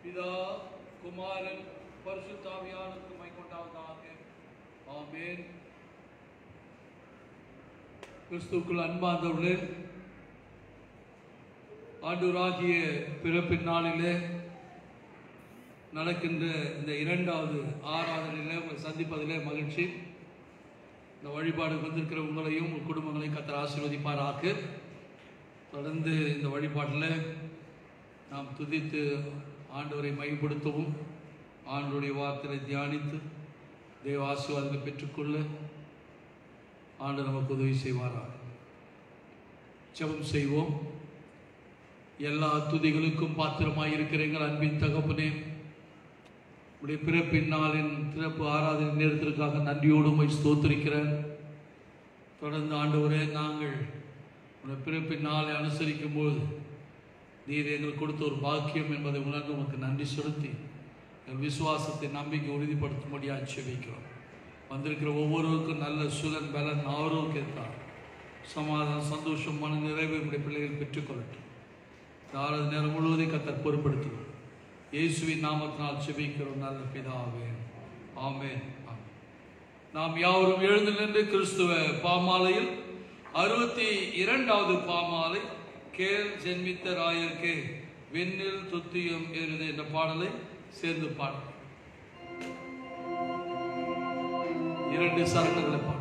பிதா குமாரன் பரிசுத்த ஆவியானவருக்கு மகிமை உண்டாவதாக. ஆமென். கிறிஸ்துவுக்குள் அன்பார்ந்தவர்களே, ஆண்டவராகிய பிறப்பின் நாளிலே நடக்கின்ற இந்த இரண்டாவது ஆராதனையிலே உங்களை சந்திப்பதிலே மகிழ்ச்சி. இந்த வழிபாடு வந்திருக்கிற உங்களையும் உங்கள் குடும்பங்களையும் கர்த்தர் ஆசீர்வதிப்பாராக. தொடர்ந்து இந்த வழிபாட்டில் நாம் துதித்து ஆண்டவரை மகிமைப்படுத்தவும், ஆண்டவருடைய வார்த்தையை தியானித்து தேவ ஆசீர்வாதத்தை பெற்றுக்கொள்ள ஆண்டவர் நமக்கு உதவி செய்வாராக. ஜெபம் செய்வோம். எல்லா துதிகளுக்கும் பாத்திரமாய் இருக்கிற எங்கள் அன்பின் தகப்பனே, உடைய பிறப்பின் நாளின் சிறப்பு ஆராதனை நேரத்திற்காக நன்றியோடு உம்மை ஸ்தோத்திரிக்கிறேன். தொடர்ந்து ஆண்டவரே, நாங்கள் உடைய பிறப்பின் நாளை அனுசரிக்கும் போது நீர் எங்களுக்கு கொடுத்த ஒரு பாக்கியம் என்பதை உணர்ந்து உமக்கு நன்றி செலுத்தி எங்கள் விசுவாசத்தை நம்பிக்கை உறுதிப்படுத்தும்படியாக ஜெபிக்கிறோம். வந்திருக்கிற ஒவ்வொருவருக்கும் நல்ல சுகன் பலன் ஆரோக்கியத்தால் சமாதானம் சந்தோஷம் மன நிறைவு நம்முடைய பிள்ளைகள் பெற்றுக்கொள்ளட்டும். இந்த ஆராதனை நேரம் முழுவதையும் கர்த்தர் பொறுப்படுத்துவோம். இயேசுவின் நாமத்தினால் ஜெபிக்கிறோம் நல்ல பிதாவே. ஆமென். நாம் யாவரும் எழுந்து நின்று கிறிஸ்துவ பாமாலையில் 62வது பாமாலை கேள் ஜென்மித்த ராயர்க்கே வெண்ணில் துத்தியம் ஏறுது என்ற பாடலை சேர்ந்து பாடலாம். 2 சரணங்களை பாடலாம்.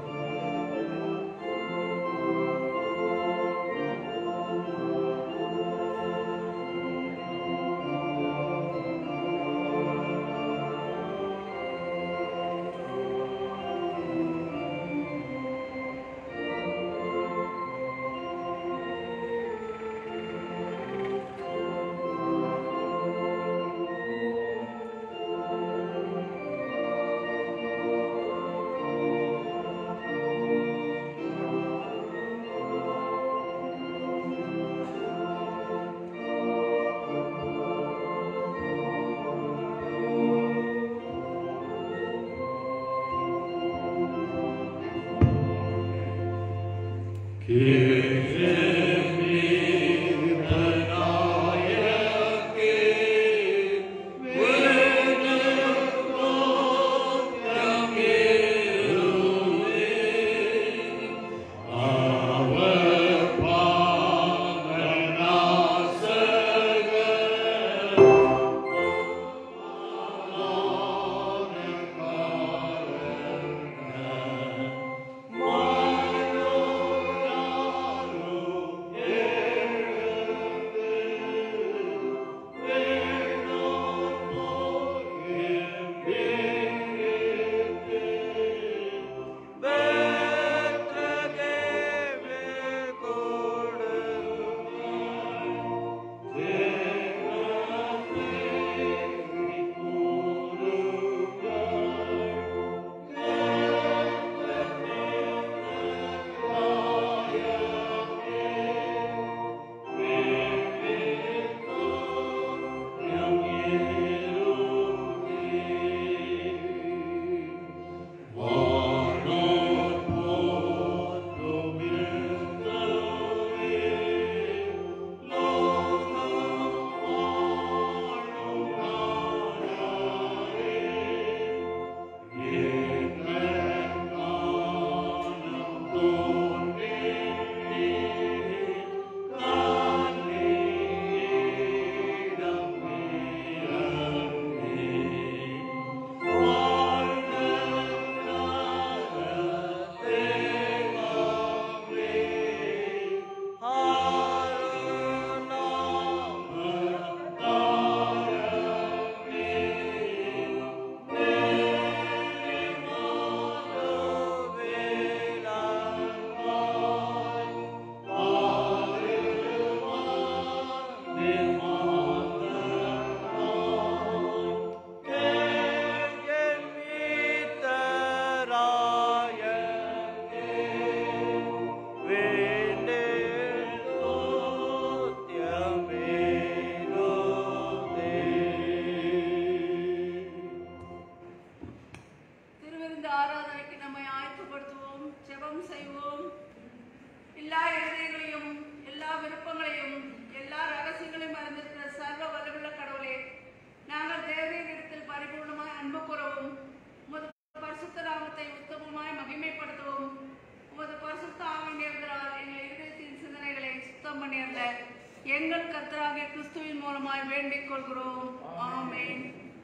எங்கள் கர்த்தராகிய கிறிஸ்துவின் மூலமாய் வேண்டிக் கொள்கிறோம். ஆமென்.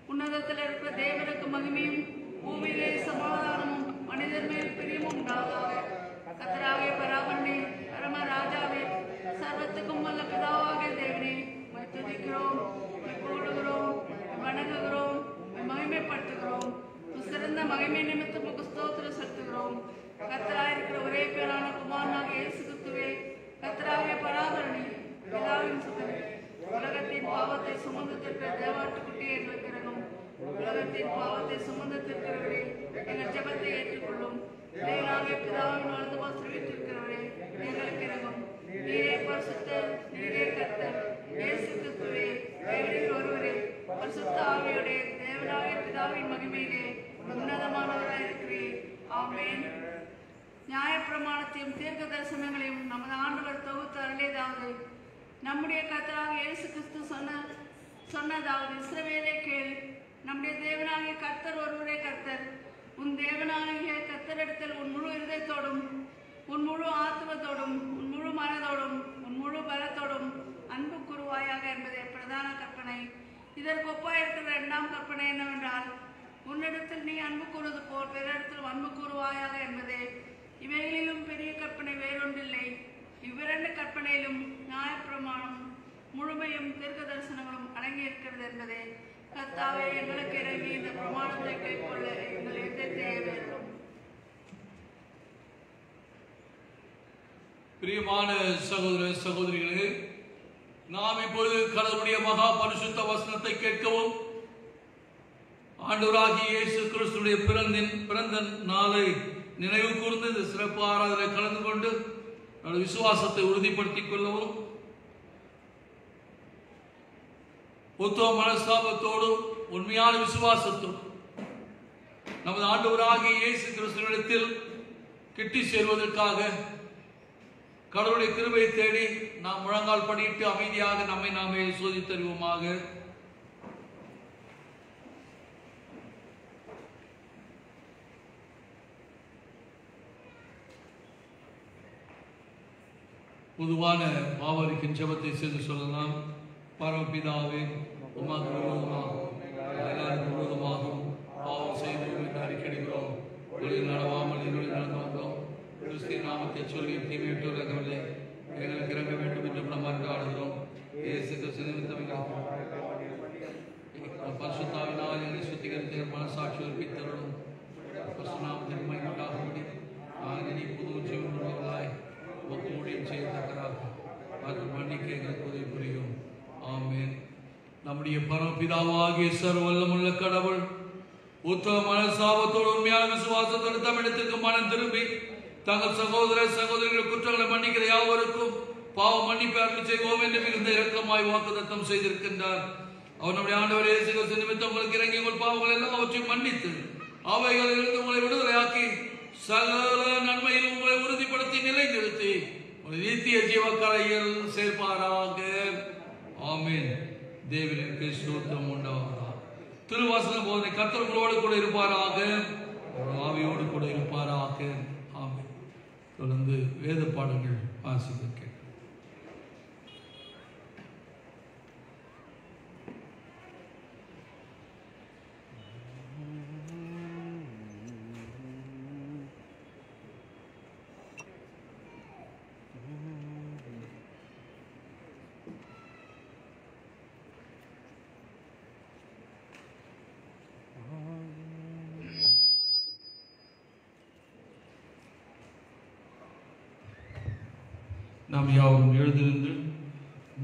உன்னதத்தில் இருக்கிற தேவனுக்கு மகிமையும் பூமியிலே சமாதானமும் மனிதர் மேல் பிரியமும் உண்டாவதாக. கர்த்தராகிய பராபரனே, பரம ராஜாவே, சர்வத்துக்கும் வல்ல பிதாவாகிய தேவனே, உம்மை துதிக்கிறோம், உம்மை புகழுகிறோம், வணங்குகிறோம், மகிமைப்படுத்துகிறோம். சிறந்த மகிமை நிமித்தம் உமக்கு ஸ்தோத்திரம் செலுத்துகிறோம். கர்த்தராய் இருக்கிற ஒரே பேரான குமாரனாகிய இயேசு கிறிஸ்துவே, கர்த்தராகிய பராபரனே, பிதாவின் சுதனே, உலகத்தின் பாவத்தை சுமந்து தீர்க்கிற தேவாட்டுக்குட்டியை எங்களுக்கு இறங்கும். உலகத்தின் பாவத்தை சுமந்து தீர்க்கிறவரே, எங்கள் ஜெபத்தை ஏற்றுக்கொள்ளும். தேவனாகிய பிதாவின் வலது பாசத்தில் வீற்றிருக்கிறவரே, எங்களுக்கு இறங்கும். நீரே பரிசுத்தர், நீரே கர்த்தர், இயேசு கிறிஸ்துவே, தேவனில் ஒருவரே, பரிசுத்த ஆவியோடே, தேவனாகிய பிதாவின் மகிமையிலே உன்னதமானவராய் இருக்கிறீர். ஆமென். நியாயப்பிரமாணத்தையும் தீர்க்க தரிசனங்களையும் நமது ஆண்டவர் தொகுத்து அருளியதாவது, நம்முடைய கர்த்தராகிய இயேசு கிறிஸ்து சொன்னதாவது, இஸ்ரவேலே கேள், நம்முடைய தேவனாகிய கர்த்தர் ஒருவரே கர்த்தர். உன் தேவனாகிய கர்த்தரிடத்தில் உன் முழு இருதயத்தோடும், உன் முழு ஆத்துவத்தோடும், உன் முழு மனதோடும், உன் முழு பலத்தோடும் அன்பு கூறுவாயாக என்பதே பிரதான கற்பனை. இதற்கு ஒப்பாயிருக்கிற இரண்டாம் கற்பனை என்னவென்றால், உன்னிடத்தில் நீ அன்பு கூறுவது போல் பிறரிடத்தில் அன்பு கூறுவாயாக என்பதே. இவைகளிலும் பெரிய கற்பனை வேறொன்றில்லை. இவ்விரண்டு கற்பனையிலும் நியாயப்பிரமாணம் முழுமையும் தீர்க்க தரிசனங்களும் அடங்கியிருக்கிறது என்பதே. கர்த்தாவே, எங்களுக்கு இறங்கி இந்த பிரமாணத்தை கைக்கொள்ள எங்கள் இதயத்தை வேண்டும். பிரியமான சகோதர சகோதரிகளே, நாம் இப்பொழுது கடவுளுடைய மகா பரிசுத்த வசனத்தை கேட்கவும், ஆண்டவராகிய இயேசு கிறிஸ்துடைய பிறந்த நாளை நினைவு கூர்ந்து இந்த சிறப்பு ஆராதனை கலந்து கொண்டு விசுவாசத்தை உறுதிப்படுத்திக் கொள்ளவும், உத்தம மனஸ்தாபத்தோடும் உண்மையான விசுவாசத்தோடும் நமது ஆண்டவராகிய இயேசு கிறிஸ்துவிடத்தில் கிட்டி சேர்வதற்காக கடவுளுடைய கிருபையை தேடி நாம் முழங்கால் படியிட்டு அமைதியாக நம்மை நாமே சோதித்தறிவோமாக. பொதுவான பாவரிக்கின் ஜெபத்தை செய்து சொல்லலாம். பரமபிதாவே, உமக்கு விரோதமாகவும் எல்லாருக்கும் விரோதமாகவும் பாவம் செய்தோம் என்று அறிக்கையிடுகிறோம். ஒளியில் நடவாமல் இருளில் நடந்து வந்தோம். கிறிஸ்துவின் நாமத்தை சொல்லி தீமையிட்டு இறங்கவில்லை. எங்களுக்கு இறங்க வேண்டும் என்று நாம் மன்றாடுகிறோம். இயேசு கிறிஸ்து நிமித்தம் பரிசுத்தாவினால் எங்களை சுத்திகரித்து மனசாட்சி உறுப்பித்தருளும். பரிசுநாமத்தின் மகிமை உண்டாகும்படி நாங்கள் இனி புது ஜீவன் உள்ளவர்களாய் உமக்கு ஊழியம் செய்யத்தக்கதாக அது மன்னிக்க எங்களுக்கு உதவி புரியும். ஆமென். நம்முடைய பரமபிதாவாகிய சர்வவல்லமுள்ள கடவுள் உத்தம மனசாபத்தோடு உண்மையான விசுவாசத்தோடு தமிழத்திற்கு மனம் திரும்பி தங்கள் சகோதர சகோதரிகள் குற்றங்களை மன்னிக்கிற யாவருக்கும் பாவ மன்னிப்பு அருள் செய்வோம் என்று மிகுந்த இரக்கமாய் வாக்குத்தத்தம் செய்திருக்கின்றார். அவர் நம்முடைய ஆண்டவர் இயேசு கிறிஸ்து நிமித்தம் உங்களுக்கு இறங்கி உங்கள் பாவங்கள் எல்லாவற்றையும் மன்னித்து அவைகளிலிருந்து உங்களை விடுதலையாக்கி சகல நன்மையில் உங்களை உறுதிப்படுத்தி நிலைநிறுத்தி உங்களை நித்திய ஜீவக்கரையில் சேர்ப்பாராக. ஆமென். தேவனுக்கு ஸ்தோத்திரம் உண்டாவதாக. திருவாசன போதனை கர்த்தர் உங்களோடு கூட இருப்பாராக, ஆவியோடு கூட இருப்பாராக. ஆமென். தொடர்ந்து வேத பாடங்கள் வாசிக்க கேட்க. நாம் யாவும் எழுதிருந்து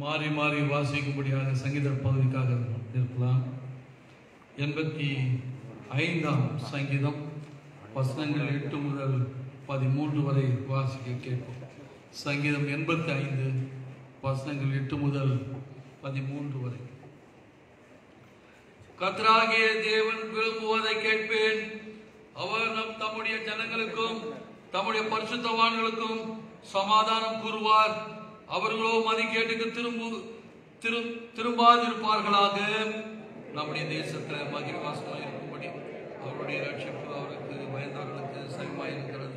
மாறி மாறி வாசிக்கும்படியாக சங்கீத பகுதிக்காக இருக்கலாம். 85ஆம் சங்கீதம் வசனங்கள் 8 முதல் 13 வரை வாசிக்க கேட்போம். சங்கீதம் 85 வசனங்கள் 8 முதல் 13 வரை. கர்த்தராகிய தேவன் விரும்புவதை கேட்பேன். அவர் தம்முடைய ஜனங்களுக்கும் தம்முடைய பரிசுத்தவான்களுக்கும் சமாதானம் கூறுவார். அவர்களோ மதிக்கேட்டுக்கு திரும்பாதிருப்பார்களாக. நம்முடைய தேசத்தில் மகிழ்வாசமாக இருக்கும்படி அவருடைய ரட்சிப்பு அவருக்கு பயந்தவர்களுக்கு சமமாயிருக்கிறது.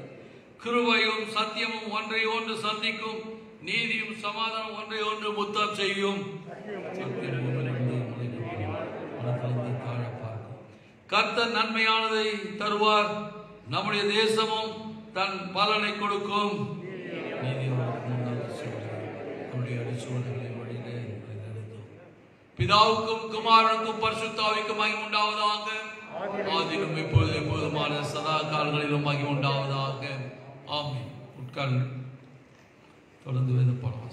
கிருபையும் சத்தியமும் ஒன்றை ஒன்று சந்திக்கும். நீதியும் சமாதானம் ஒன்றை ஒன்று முத்தம் செய்யும். கர்த்தர் நன்மையானதை தருவார், நம்முடைய தேசமும் தன் பலனை கொடுக்கும். பிதாவுக்கும் குமாரனுக்கும் பரிசுத்த ஆவிக்கும் மகிமை உண்டாவதாக. ஆதியிலும் இப்பொழுது எப்போதுமான சதா காலங்களிலும் மகிமை உண்டாவதாக. ஆமென். உட்கார். தொடர்ந்து வேத பாடம்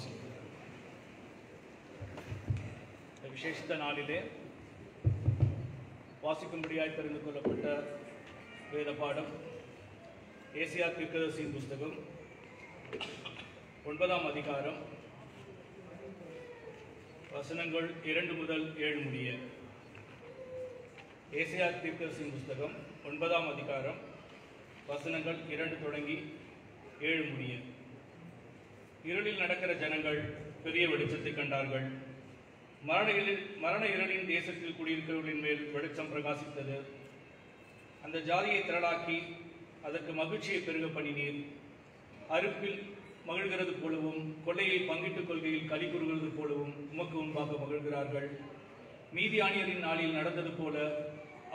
விசேஷித்த நாளிலே வாசிக்கும்படியாய் தெரிந்து கொள்ளப்பட்ட வேத பாடம் ஏசியா தீர்க்கதரிசியின் புஸ்தகம் 9ஆம் அதிகாரம் வசனங்கள் 2 முதல் 7 முடிய. ஏசியா தீர்க்கதரிசியின் புஸ்தகம் 9ஆம் அதிகாரம் வசனங்கள் 2 தொடங்கி 7 முடிய. இருளில் நடக்கிற ஜனங்கள் பெரிய வெளிச்சத்தை கண்டார்கள். மரண இருளின் தேசத்தில் குடியிருக்கிறவர்களின் மேல் வெளிச்சம் பிரகாசித்தது. அந்த ஜாதியை திரளாக்கி அதற்கு மகிழ்ச்சியை பெருக பண்ணினீர். அறுப்பில் மகிழ்கிறது போலவும் கொள்ளையை பங்கிட்டுக் கொள்கையில் களி கூறுகிறது போலவும் உமக்கு முன்பாக மகிழ்கிறார்கள். மீதியானியரின் நாளில் நடந்தது போல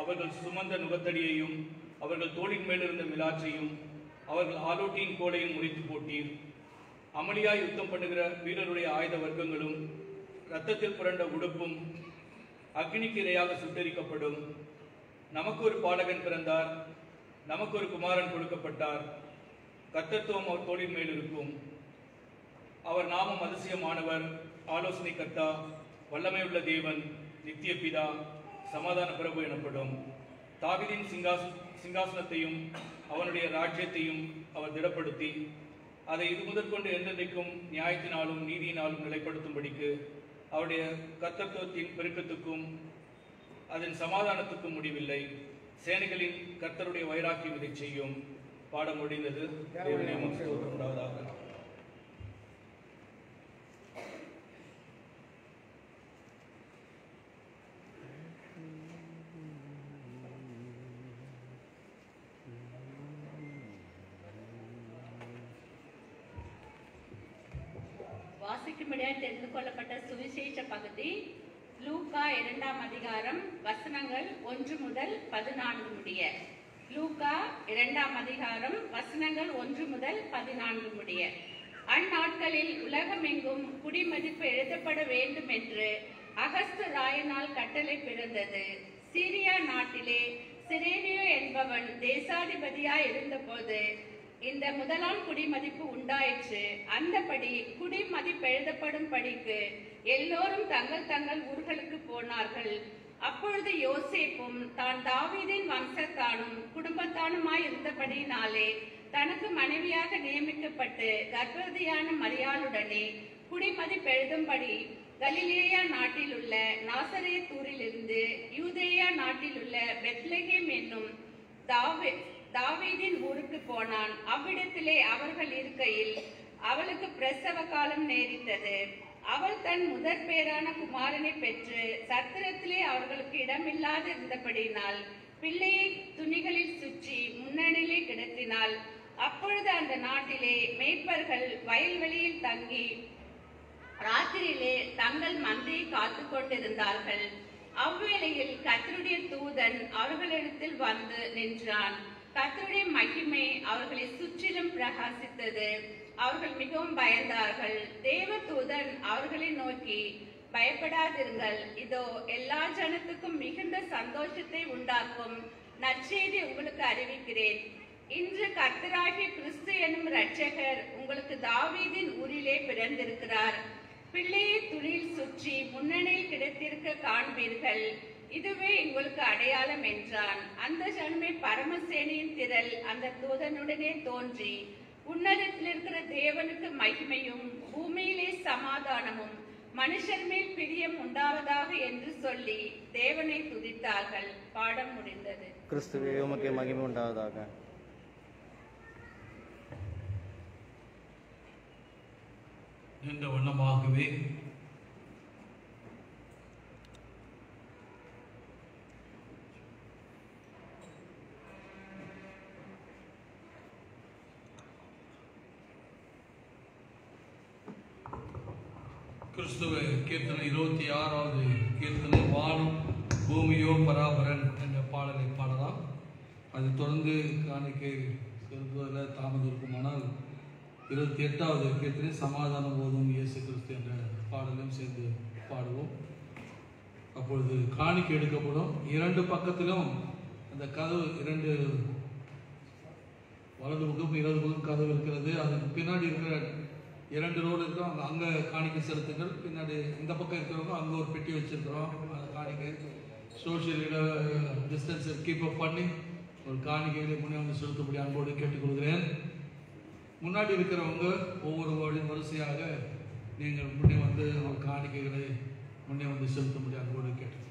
அவர்கள் சுமந்த நுகத்தடியையும் அவர்கள் தோளின் மேலிருந்த மிலாற்றையும் அவர்கள் ஆலோட்டியின் கோலையும் முறித்து போட்டீர். அமளியாய் யுத்தம் பண்ணுகிற வீரருடைய ஆயுத வர்க்கங்களும் இரத்தத்தில் புரண்ட உடுப்பும் அக்னிக்கு இரையாக சுட்டரிக்கப்படும். நமக்கு ஒரு பாலகன் பிறந்தார், நமக்கு ஒரு குமாரன் கொடுக்கப்பட்டார். கர்த்தத்துவம் அவர் தோளின் மேல் இருக்கும். அவர் நாமம் அதிசயமானவர், ஆலோசனை கர்த்தா, வல்லமையுள்ள தேவன், நித்திய பிதா, சமாதான பிரபு எனப்படும். தாவீதின் சிங்காசனத்தையும் அவனுடைய ராஜ்யத்தையும் அவர் திடப்படுத்தி அதை இது முதற்கொண்டு என்றென்றைக்கும் நியாயத்தினாலும் நீதியினாலும் நிலைப்படுத்தும்படிக்கு அவருடைய கர்த்தத்துவத்தின் பெருக்கத்துக்கும் அதன் சமாதானத்துக்கும் முடிவில்லை. சேனைகளின் கர்த்தருடைய வைராக்கியம் இதை செய்யும். பாடம் முடிந்தது. தேவனே உமக்கு ஸ்தோத்திரம் உண்டாவதாக. வாசிக்கும்படியாய் தெரிந்து கொள்ளப்பட்ட சுவிசேஷ பகுதி லூக்கா 2ஆம் அதிகாரம் வசனங்கள் 1 முதல் 14 முடிய. லூக்கா 2ஆம் அதிகாரம் வசனங்கள் 1 முதல் 14 முடிய. அந்நாட்களில் உலகமெங்கும் குடிமதிப்பு எழுதப்பட வேண்டும் என்று அகஸ்து ராயனால் கட்டளை பிறந்தது. சீரியா நாட்டிலே சிரேனியோ என்பவன் தேசாதிபதியாய் இருந்தபோது இந்த முதலாம் குடிமதிப்பு உண்டாயிற்று. அந்தபடி குடிமதிப்பு எழுதப்படும் படிக்கு எல்லோரும் தங்கள் தங்கள் ஊர்களுக்கு போனார்கள். அப்பொழுது யோசேப்பும் தான் தாவீதின் வம்சத்தானும் குடும்பத்தானுமாய் இருந்தபடியினாலே தனக்கு மனைவியாக நியமிக்கப்பட்டு கர்ப்பவதியான மரியாளுடனே குடிமதிப்பு எழுதும்படி கலிலேயா நாட்டில் உள்ள நாசரேத்தூரிலிருந்து யூதேயா நாட்டில் உள்ள பெத்லகேம் என்னும் தாவீதின் ஊருக்கு போனான். அவ்விடத்திலே அவர்கள் இருக்கையில் அவளுக்கு பிரசவ காலம் நேரிட்டது. அவள் தன் முதற் பேரான குமாரனை பெற்று சத்திரத்திலே அவர்களுக்கு இடமில்லாது இருந்தபடியினால் பிள்ளையை துணிகளில் சுற்றி முன்னணியிலே கிடத்தினாள். அப்பொழுது அந்த நாட்டிலே மேய்ப்பர்கள் வயல்வெளியில் தங்கி ராத்திரியிலே தங்கள் மந்தையை காத்து கொண்டிருந்தார்கள். அவ்வேளையில் கர்த்தருடைய தூதன் அவர்களிடத்தில் வந்து நின்றான். கர்த்தருடைய மகிமை அவர்களை சுற்றிலும் பிரகாசித்தது. அவர்கள் மிகவும் பயந்தார்கள். தேவ தூதன் அவர்களை நோக்கி, பயப்படாதிருங்கள், இதோ எல்லா ஜனத்துக்கும் மிகுந்த சந்தோஷத்தை உண்டாக்கும் நற்செய்தி உங்களுக்கு அறிவிக்கிறேன். இன்று கர்த்தராகிய கிறிஸ்து என்னும் இரட்சகர் உங்களுக்கு தாவீதின் ஊரிலே பிறந்திருக்கிறார். பிள்ளையை துணியில் சுற்றி முன்னணியில் கிடைத்திருக்க காண்பீர்கள். இதுவே உங்களுக்கு அடையாளம் என்றான். அந்த ஜனமே பரமசேனையின் திரள் அந்த தூதனுடனே தோன்றி, உன்னதத்தில் இருக்கிற தேவனுக்கு மகிமையும் பூமியிலே சமாதானமும் மனுஷர் மேல் பிரியம் உண்டாவதாக என்று சொல்லி தேவனை துதித்தார்கள். பாடம் முடிந்தது. கிறிஸ்துவே உமக்கு மகிமை உண்டாவதாக. என்ற வண்ணமாகவே கிறிஸ்துவ கீர்த்தனை 26வது கீர்த்தனை வானம் பூமியோ பராபரன் என்ற பாடலை பாடலாம். அது தொடர்ந்து காணிக்கை செலுத்துவதில் தாமதம் இருக்குமானால் 28வது கீர்த்தனை சமாதானம் போதும் இயேசு கிறிஸ்து என்ற பாடலையும் சேர்ந்து பாடுவோம். அப்பொழுது காணிக்கை எடுக்கப்படும். 2 பக்கத்திலும் அந்த கதவு 2 வலது பக்கம் இடது பக்கம் கதவு இருக்கிறது. அதுக்கு பின்னாடி இருக்கிற 2 ரோடு இருக்கிறோம். அங்கே காணிக்கை செலுத்துங்கள். பின்னாடி இந்த பக்கம் இருக்கிறவங்க அங்கே ஒரு பெட்டி வச்சிருக்கிறோம். அந்த காணிக்கை சோஷியல் டிஸ்டன்ஸை கீப் அப் பண்ணி ஒரு காணிக்கைகளை முன்னே வந்து செலுத்தப்படி அன்போடு கேட்டுக்கொள்கிறேன். முன்னாடி இருக்கிறவங்க ஒவ்வொரு வரிசையாக நீங்கள் முன்னே வந்து ஒரு காணிக்கைகளை முன்னே வந்து செலுத்தப்படி அன்போடு கேட்டுக்கொள்கிறேன்.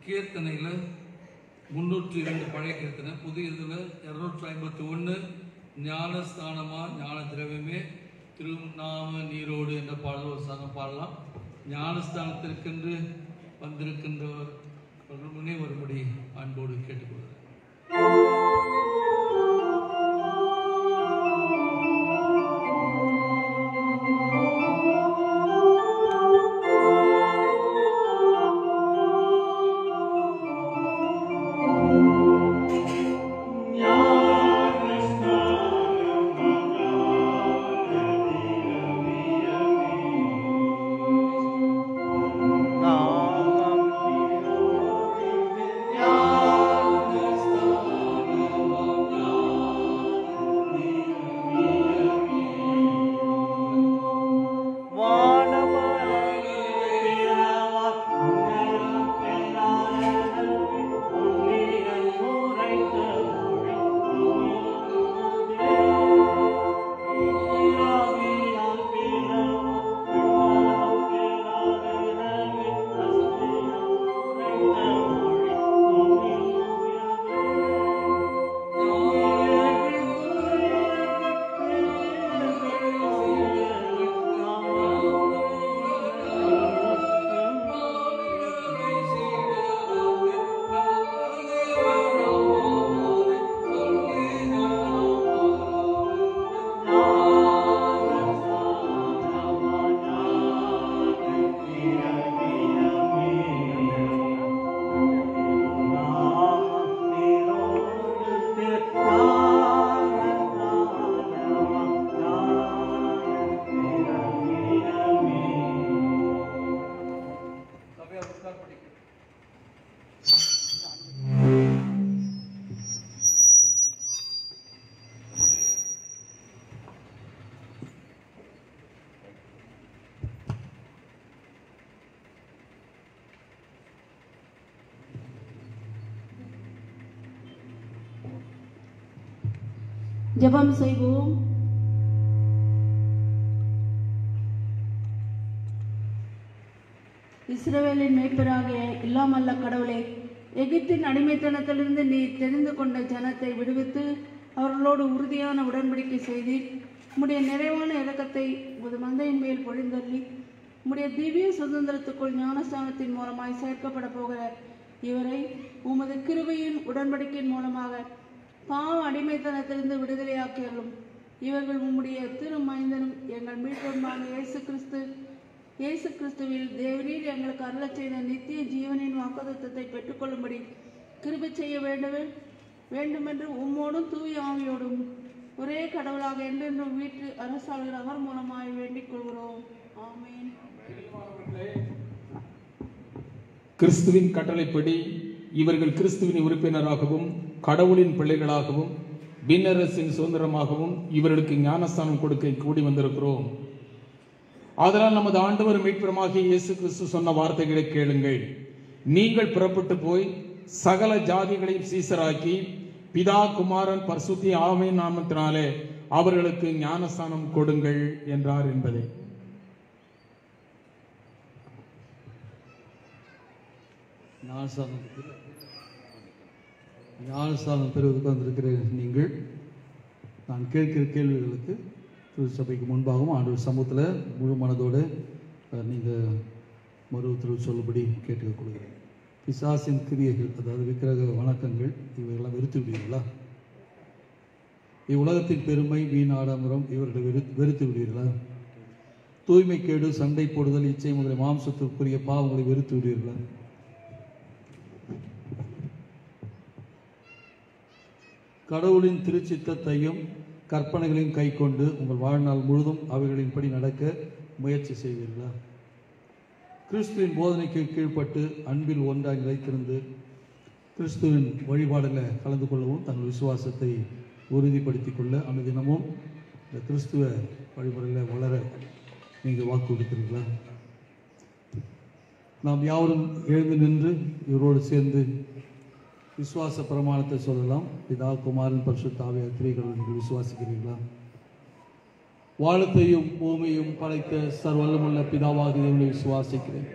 கீர்த்தனையில் 302 பழைய கீர்த்தனை, புதிய இதில் 251 ஞானஸ்தானமா ஞான திரவியமே திருநாம நீரோடு என்ற பாடல் ஒரு சங்கம் பாடலாம். ஞானஸ்தானத்திற்கென்று வந்திருக்கின்றவர் முன்னே வரும்படி அன்போடு கேட்டுக்கொள்கிறேன். நாமம் ஜெபம் செய்வோம். இஸ்ரவேலின் மேய்ப்பராகிய இல்லாமல்ல கடவுளே, எகிப்தின் அடிமைத்தனத்திலிருந்து நீர் தெரிந்து கொண்ட ஜனத்தை விடுவித்து அவர்களோடு உறுதியான உடன்படிக்கை செய்து உம்முடைய நிறைவான இரக்கத்தை உமது மந்தையின் மேல் பொழிந்தள்ளி உம்முடைய திவ்ய சுதந்திரத்துக்குள் ஞானஸ்தானத்தின் மூலமாய் சேர்க்கப்பட போகிற இவரை உமது கிருபையின் உடன்படிக்கையின் மூலமாக பாவ அடிமைத்தனத்திலிருந்து விடுதலையாக்கியர்களும் இவர்கள் உம்முடைய திருமைந்தனும் எங்கள் மீட்பருமான இயேசு கிறிஸ்துவில் தேவரீர் எங்களுக்கு அருளச் செய்த நித்திய ஜீவனின் வாக்குத்தத்தத்தை பெற்றுக்கொள்ளும்படி கிருபை செய்ய வேண்டுமென்று உம்மோடும் தூய ஆவியோடும் ஒரே கடவுளாக என்றென்றும் வீட்டு அரசாளுகிற அவர் மூலமாய் வேண்டிக் கொள்கிறோம். ஆமென். கிறிஸ்துவின் கட்டளைப்படி இவர்கள் கிறிஸ்துவின் உறுப்பினராகவும் கடவுளின் பிள்ளைகளாகவும் விண்ணரசின் சுதந்திரமாகவும் இவர்களுக்கு ஞானஸ்தானம் கொடுக்க கூடி வந்திருக்கிறோம். ஆதலால் நமது ஆண்டவர் மீட்பருமாகிய இயேசு கிறிஸ்து சொன்ன வார்த்தைகளை கேளுங்கள். நீங்கள் புறப்பட்டு போய் சகல ஜாதிகளையும் சீசராக்கி பிதா குமாரன் பரிசுத்த ஆவியின் நாமத்தினாலே அவர்களுக்கு ஞானஸ்தானம் கொடுங்கள் என்றார் என்பதே. ஞானஸ்தானம் பெறுவதற்கு வந்திருக்கிற நீங்கள் நான் கேட்கிற கேள்விகளுக்கு சபைக்கு முன்பாகவும் ஆண்டவர் சமூகத்தில் முழு மனதோடு நீங்கள் மறு உத்தரவு சொல்லும்படி கேட்டுக்கொள்கிறேன். பிசாசின் கிரியைகள், அதாவது விக்கிரக வணக்கங்கள், இவையெல்லாம் வெறுத்து விடுவீர்களா? இவ்வுலகத்தின் பெருமை, வீண் ஆடம்பரம் இவர்களை வெறுத்து விடுவீர்களா? தூய்மை கேடு, சண்டை போடுதல், இச்சை முதலிய மாம்சத்திற்குரிய பாவங்களை வெறுத்து விடுவீர்களா? கடவுளின் திருச்சித்தத்தையும் கற்பனைகளையும் கை கொண்டு உங்கள் வாழ்நாள் முழுதும் அவைகளின்படி நடக்க முயற்சி செய்வீர்களா? கிறிஸ்துவின் போதனைக்கு கீழ்ப்பட்டு அன்பில் ஒன்றாய் நிலைத்திருந்து கிறிஸ்துவின் வழிபாடுகளை கலந்து கொள்ளவும் தங்கள் விசுவாசத்தை உறுதிப்படுத்திக் கொள்ள அனுதினமும் இந்த கிறிஸ்துவ வழிமுறையில் வளர நீங்கள் வாக்கு கொடுக்கிறீர்களா? நாம் யாவரும் எழுந்து நின்று இவரோடு சேர்ந்து விசுவாச பிரமாணத்தை சொல்லலாம். பிதா குமாரன் பரிசுத்த ஆவியார் திரிகளை நீங்கள் விசுவாசிக்கிறீர்களா? வானத்தையும் பூமியையும் படைத்த சர்வல்லமுள்ள பிதாவாகிய தேவனை விசுவாசிக்கிறேன்.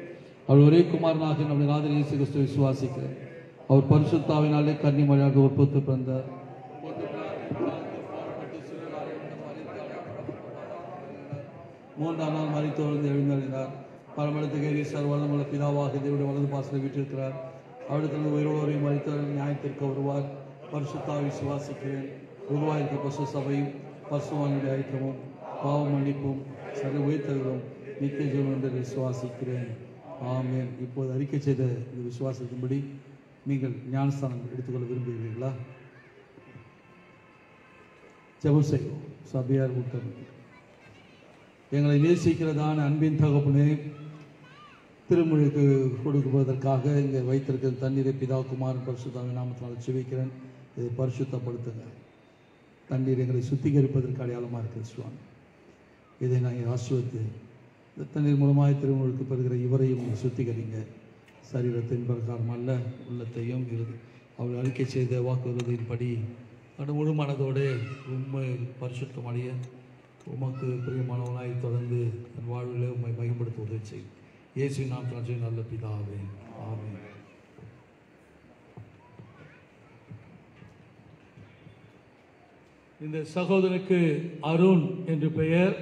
அவர் ஒரே குமாரனாக நம்முடைய நாதர் இயேசு கிறிஸ்துவை விசுவாசிக்கிறேன். அவர் பரிசுத்த ஆவியினாலே கன்னிமரியாக உற்பத்தி பிறந்தார். மூன்றாம் நாள் மரித்தோர்ந்து எழுந்தறிந்தார். பரமளத்துக்கு ஏறி சர்வல்லமுள்ள பிதாவாகிய தேவனுடைய வலது பாசத்தில் வீற்றிருக்கிறார். அவரிடத்திலிருந்து உயிரோரையும் மரித்தவரையும் நியாயத்திற்கு வருவார். பரிசுத்தாவை விசுவாசிக்கிறேன். உருவாயிருக்க பசு சபையும் பசுவானுடைய ஐக்கியமும் பாவ மன்னிப்பும் சரி உயிர்த்தலும் நித்திய ஜீவன் என்று விசுவாசிக்கிறேன். ஆமென். இப்போது அறிக்கை செய்த இந்த விசுவாசத்தின்படி நீங்கள் ஞானஸ்தானம் எடுத்துக்கொள்ள விரும்புகிறீர்களா? ஜெபம் செய்வோம். சபையார் கூட்டம். எங்களை நேசிக்கிறதான அன்பின் தகப்பனே, திருமுழுக்கு கொடுக்குவதற்காக இங்கே வைத்திருக்கிற தண்ணீரை பிதா குமாரன் பரிசுத்தாவின் நாமத்தினால் செபிக்கிறேன். இதை பரிசுத்தப்படுத்துங்க. தண்ணீர் எங்களை சுத்திகரிப்பதற்கு அடையாளமாக இருக்கிற சுவாமி, இதை நாங்கள் ஆசிர்வதித்து இந்த தண்ணீர் மூலமாக திருமுழுக்கு பெறுகிற இவரையும் சுத்திகரிங்க. சரீரத்தின் பிரகாரம் அல்ல, உள்ளத்தையும் அவள் அறிக்கை செய்த வாக்குறுதியின்படி முழு மனதோடு உண்மை பரிசுத்தம் அடைய உமக்கு பிரியமானவனாய் தொடர்ந்து என் வாழ்வில் உண்மை பயன்படுத்த உதவி செய்யும். இயேசு நாமத்தினால் நல்ல பிதாவே, ஆமென். இந்த சகோதரனுக்கு அருண் என்று பெயர்.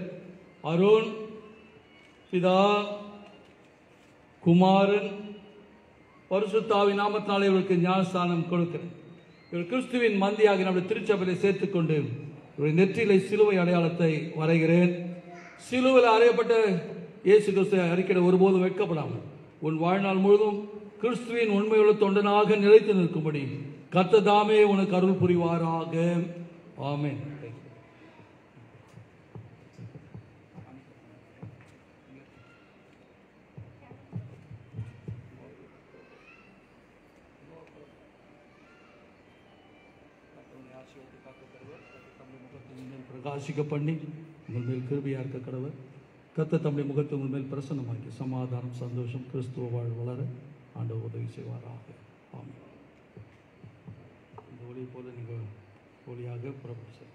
அருண் பிதா குமாரன் பரிசுத்தாவின் நாமத்தினாலே இவருக்கு ஞானஸ்தானம் கொடுக்கிறேன். இவர் கிறிஸ்துவின் மந்தியாக நம்முடைய திருச்சபையை சேர்த்துக்கொண்டு இவருடைய நெற்றியிலே சிலுவை அடையாளத்தை வரைகிறேன். சிலுவையில் அறையப்பட்ட இயேசு கிறிஸ்துவை அறிக்கையிட ஒருபோதும் வெட்கப்படாமல் உன் வாழ்நாள் முழுதும் கிறிஸ்துவின் உண்மையுள்ள தொண்டனாக நிலைத்து நிற்கும்படி கர்த்தர் தாமே உனக்கு அருள் புரிவாராக. ஆமென். பிரகாசிக்க பண்ணி உங்கள் மேல் கிருபையாக இருக்க கடவுள் கர்த்தர் தம்முடைய முகத்தை உங்கள் மேல் பிரசன்னமாக்கி சமாதானம் சந்தோஷம் கிறிஸ்துவ வாழ் வளர ஆண்டவர் உதவி செய்வாராக. ஆமென். இந்த ஒளி போல நீங்கள் ஒளியாக புறப்பட்டு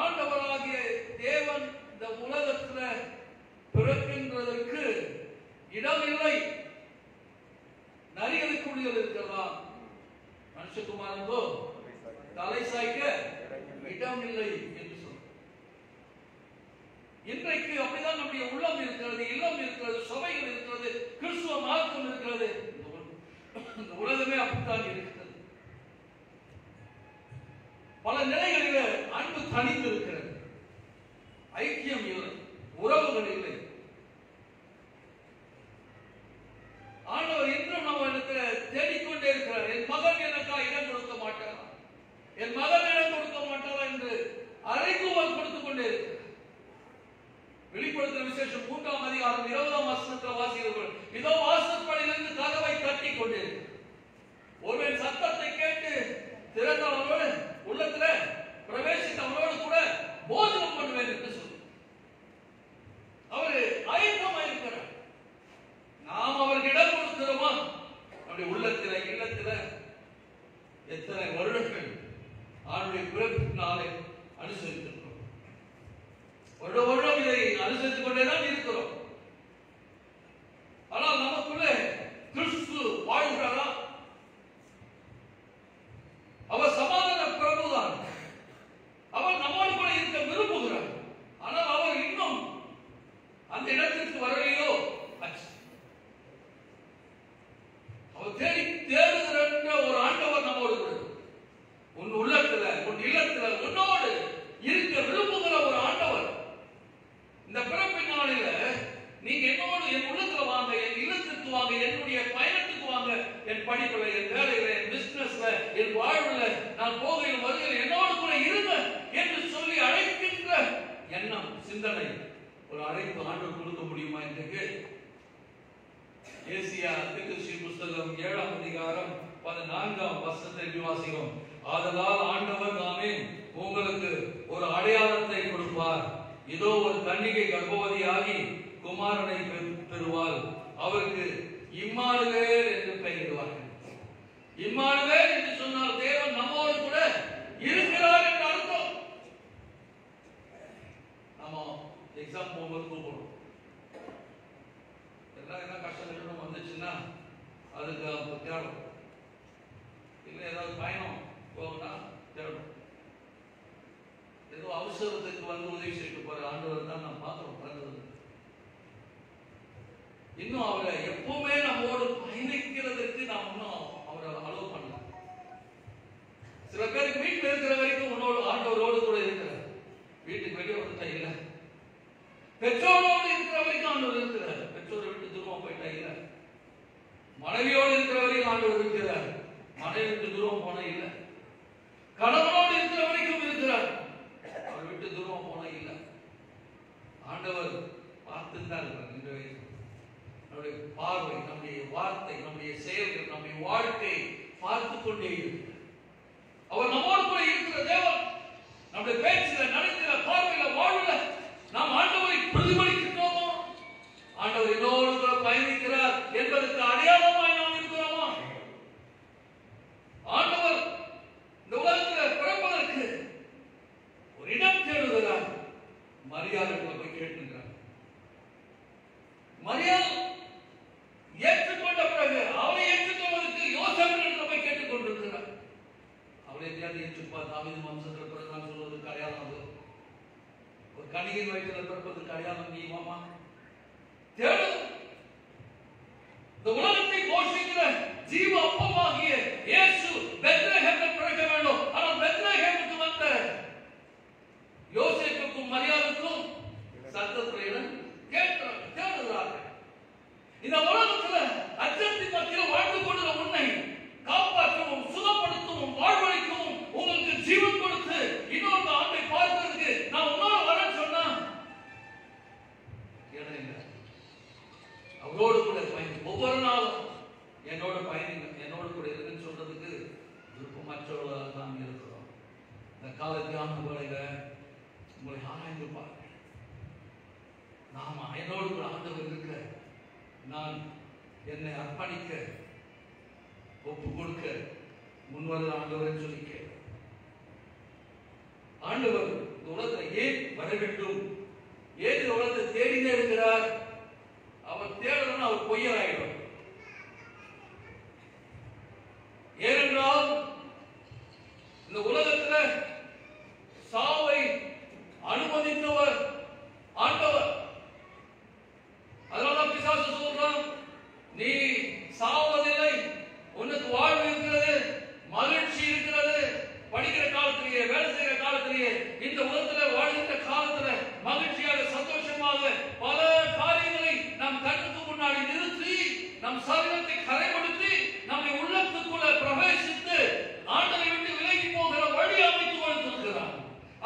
ஆண்டவராகிய தேவன் இந்த உலகத்துல பிறக்கின்றதற்கு இடமில்லை. நரிகளுக்குள்ளில் இருக்கிறதா, மனுஷகுமாரோ தலை சாய்க்க இடமில்லை என்று சொல்ற. இன்றைக்கு அப்படிதான் நம்முடைய உள்ளம் இருக்கிறது, இல்லம் இருக்கிறது, சபைகள் இருக்கிறது, கிறிஸ்துவ மார்க்கம் இருக்கிறது. இந்த உலகமே அப்படித்தான் இருக்கிறது. பல நிலைகளில் அன்பு தனிந்து இருக்கிறது, ஐக்கியம் இல்லை, உறவுகள் இல்லை. ஆண்டவர் இன்றும் நம்ம இடத்துல தேடிக்கொண்டே இருக்கிறார். என் மகன் எனக்கா இடம் கொடுக்க மாட்டாரா, என் மகன் இடம் கொடுக்க மாட்டாரா என்று அறைகூவல் கொடுத்துக் கொண்டே இருக்கிறார். வெளிப்படுத்தின விசேஷம் 3ஆம் அதிகாரம் 20ஆம் வசனத்தில் வாசிக்கிறவர்கள், இதோ வாசற்படியிலிருந்து கதவை தட்டி கொண்டே இருக்கிறார். ஒருவன் சத்தத்தை கேட்டு திறந்தவரோடு உள்ளத்துல பிரவேசித்தவரோடு கூட போஜனம் பண்ணுவேன் என்று சொல்லு. அவரு ஆயத்தமா இருக்கிறார். நாம் அவருக்கு இடம் கொடுக்கிறோமா? நம்முடைய உள்ளத்துல இல்லத்துல எத்தனை வருடங்கள் ஆண்டுடைய பிறப்பினாலே அனுசரித்திருக்கிறோம். வருடம் இதை அனுசரித்துக் கொண்டேதான் இருக்கிறோம். ஆனால் நமக்குள்ள கிறிஸ்து வாழ்கிறாரா? அவர் சமாதான பிரபுதான். அவர் நம்மோடு கூட இருக்க விரும்புகிறார். ஆனால் அவர் இன்னும் அந்த இடத்திற்கு வரலையோ? அவர் தேடுகிற ஒரு ஆண்டவர் நம்மோடு கூட, உன் உள்ளத்துல, உன் இல்லத்துல, உன்னோடு இருக்க விரும்புகிற ஒரு ஆண்டவர். இந்த பிறப்பின் நாளில நீங்க என்னோடு என் உள்ளத்துல வாங்க, என் இல்லத்திற்கு வாங்க, என்னுடைய பயணத்துக்கு வாங்க, என் படிப்புல, என் வேலையில, என் பிசினஸ்ல, என் வாழ்வுல, நான் போகையில் வருகையில் என்னோடு கூட இருங்க என்று சொல்லி அழைக்கின்ற எண்ணம், சிந்தனை, ஒரு அழைப்பு ஆண்டவர் கொடுக்க முடியுமா என்று ஏசியா தீர்க்கதரிசி புத்தகம் 7ஆம் அதிகாரம் 14ஆம் வசனத்தை வாசிக்கிறோம். ஆதலால் ஆண்டவர் தாமே உங்களுக்கு ஒரு அடையாளத்தை கொடுப்பார். இதோ ஒரு கன்னிகை கர்ப்பவதியாகி குமாரனை பெறுவாள். அவருக்கு இம்மானுவேல் என்று பெயரிடுவார்கள். இம்மானுவேல் என்று சொன்னால் தேவன் நம்மோடு கூட இருக்கிறார் என்று அர்த்தம். நம்ம எக்ஸாம் போகும்போது கூப்பிடுறோம். எல்லாம் என்ன கஷ்டம் வந்துச்சுன்னா அதுக்கு அவங்க தேடும். இல்லை ஏதாவது பயணம் போகணும்னா தேடும். ஏதோ அவசரத்துக்கு வந்து உதவி செய்ய போற ஆண்டவர் தான் நான் பார்க்கிறோம். பிறந்தது இன்னும் அவரை எப்பவுமே நம்மோடு பயணிக்கிறதுக்கு நாம் இன்னும் அவரை அலோவ் பண்ணல. சில பேருக்கு வீட்டில் இருக்கிற வரைக்கும் உன்னோடு ஆண்டவரோடு கூட இருக்கிறார். வீட்டுக்கு வெளியே வந்துட்டா இல்லை. பெற்றோரோடு இருக்கிற வரைக்கும் ஆண்டவர் இருக்கிறார். பெற்றோரை விட்டு தூரமா போயிட்டா இல்லை. மனைவியோடு இருக்கிற வரைக்கும் ஆண்டவர் இருக்கிறார். மனைவி விட்டு தூரம் போன இல்லை. கணவனோடு இருக்கிற வரைக்கும் இருக்கிறார். அவர் விட்டு தூரம் போன இல்லை. ஆண்டவர் பார்த்து தான் இருக்கிறார். நம்முடைய பார்வை, நம்முடைய வார்த்தை, நம்முடைய செயல்கள், நம்முடைய வாழ்க்கை பார்த்து கொண்டே இருக்கிறார். அவர் நம்மோடு கூட இருக்கிற தேவன். நம்முடைய பேச்சில, நடக்கிற, பார்வையில, வாழ்வுல நாம் ஆண்டவரை பிரதிபலிக்கிறோமா? ஆண்டவர் என்னோடு கூட பயணிக்கிறார் என்பதற்கு அடையாளமாய் நாம் இருக்கிறோமா? ஆண்டவர் இந்த உலகத்தில் பிறப்பதற்கு ஒரு இடம் தேடுகிறார். மரியாதைகளை போய் கேட்டுக்கிறார். மரியாதை ஏற்றுக்கொண்ட பிறகு அவரை ஏற்றுக்கொள்வதற்கு யோசேப்பிடத்தில் போய் கேட்டுக் கொண்டிருக்கிறார். அவரை ஏற்றுப்பா, தாவீது வம்சத்தில் பிறந்தான்னு சொல்வதற்கு அடையாளம் அது. ஒரு கணிகையின் வயிற்றில் பிறப்பதற்கு அடையாளம் நீ மாமா தேடு. இந்த உலகத்தை போஷிக்கிற ஜீவ அப்பமாகிய இயேசு பெத்லகேமில் பிறக்க வேண்டும். ஆனால் பெத்லகேமுக்கு வந்த யோசேப்புக்கும் மரியாதைக்கும் சத்தத்துறையில தேடுகிறார்கள். இந்த உலகத்துல அச்சத்தின் மத்தியில் வாழ்ந்து கொண்ட உன்னை காப்பாற்றவும், சுகப்படுத்தவும், வாழ்வழிக்கவும், உங்களுக்கு ஜீவன் கொடுத்து இன்னொரு ஆண்டை பார்க்கிறதுக்கு நான் உன்னோட வரேன்னு சொன்னா அவரோடு கூட பயணி. ஒவ்வொரு நாளும் என்னோட பயணிங்க, என்னோடு கூட இருக்குன்னு சொல்றதுக்கு விருப்பமற்றவர்களாக நாம் இருக்கிறோம். இந்த கால தியான வேளையில உங்களை ஆராய்ந்து பாருங்க. நாம என்னோடு கூட ஆண்டவர் இருக்க, நான் என்னை அர்ப்பணிக்க, ஒப்பு கொடுக்க முன்வர ஆண்டவர் சொல்லிக்க. ஆண்டவர் இந்த உலகத்துல ஏன் வர வேண்டும்? ஏன் இந்த உலகத்தை தேடினே இருக்கிறார்? அவர் தேடணும்னு அவர் பொய்யராயிடும். ஏனென்றால் இந்த உலகத்துல சாவை அனுமதித்தவர் ஆண்டவர். அதனால பிசாசு சொல்றான், நீ சாவதில்லை, உனக்கு வாழ்வு இருக்கிறது, மகிழ்ச்சி இருக்கிறது. படிக்கிற காலத்திலேயே, வேலை செய்கிற காலத்திலேயே, இந்த உலகத்துல வாழ்கின்ற காலத்துல மகிழ்ச்சியாக சந்தோஷமாக பல காரியங்களை நம் கண்ணுக்கு முன்னாடி நிறுத்தி நம் சரீரத்தை கரைப்படுத்தி நம்மை உள்ளத்துக்குள்ள பிரவேசித்து ஆண்டவரை விட்டு விலகி போகிற வழி அமைத்து கொடுத்திருக்கிறார்.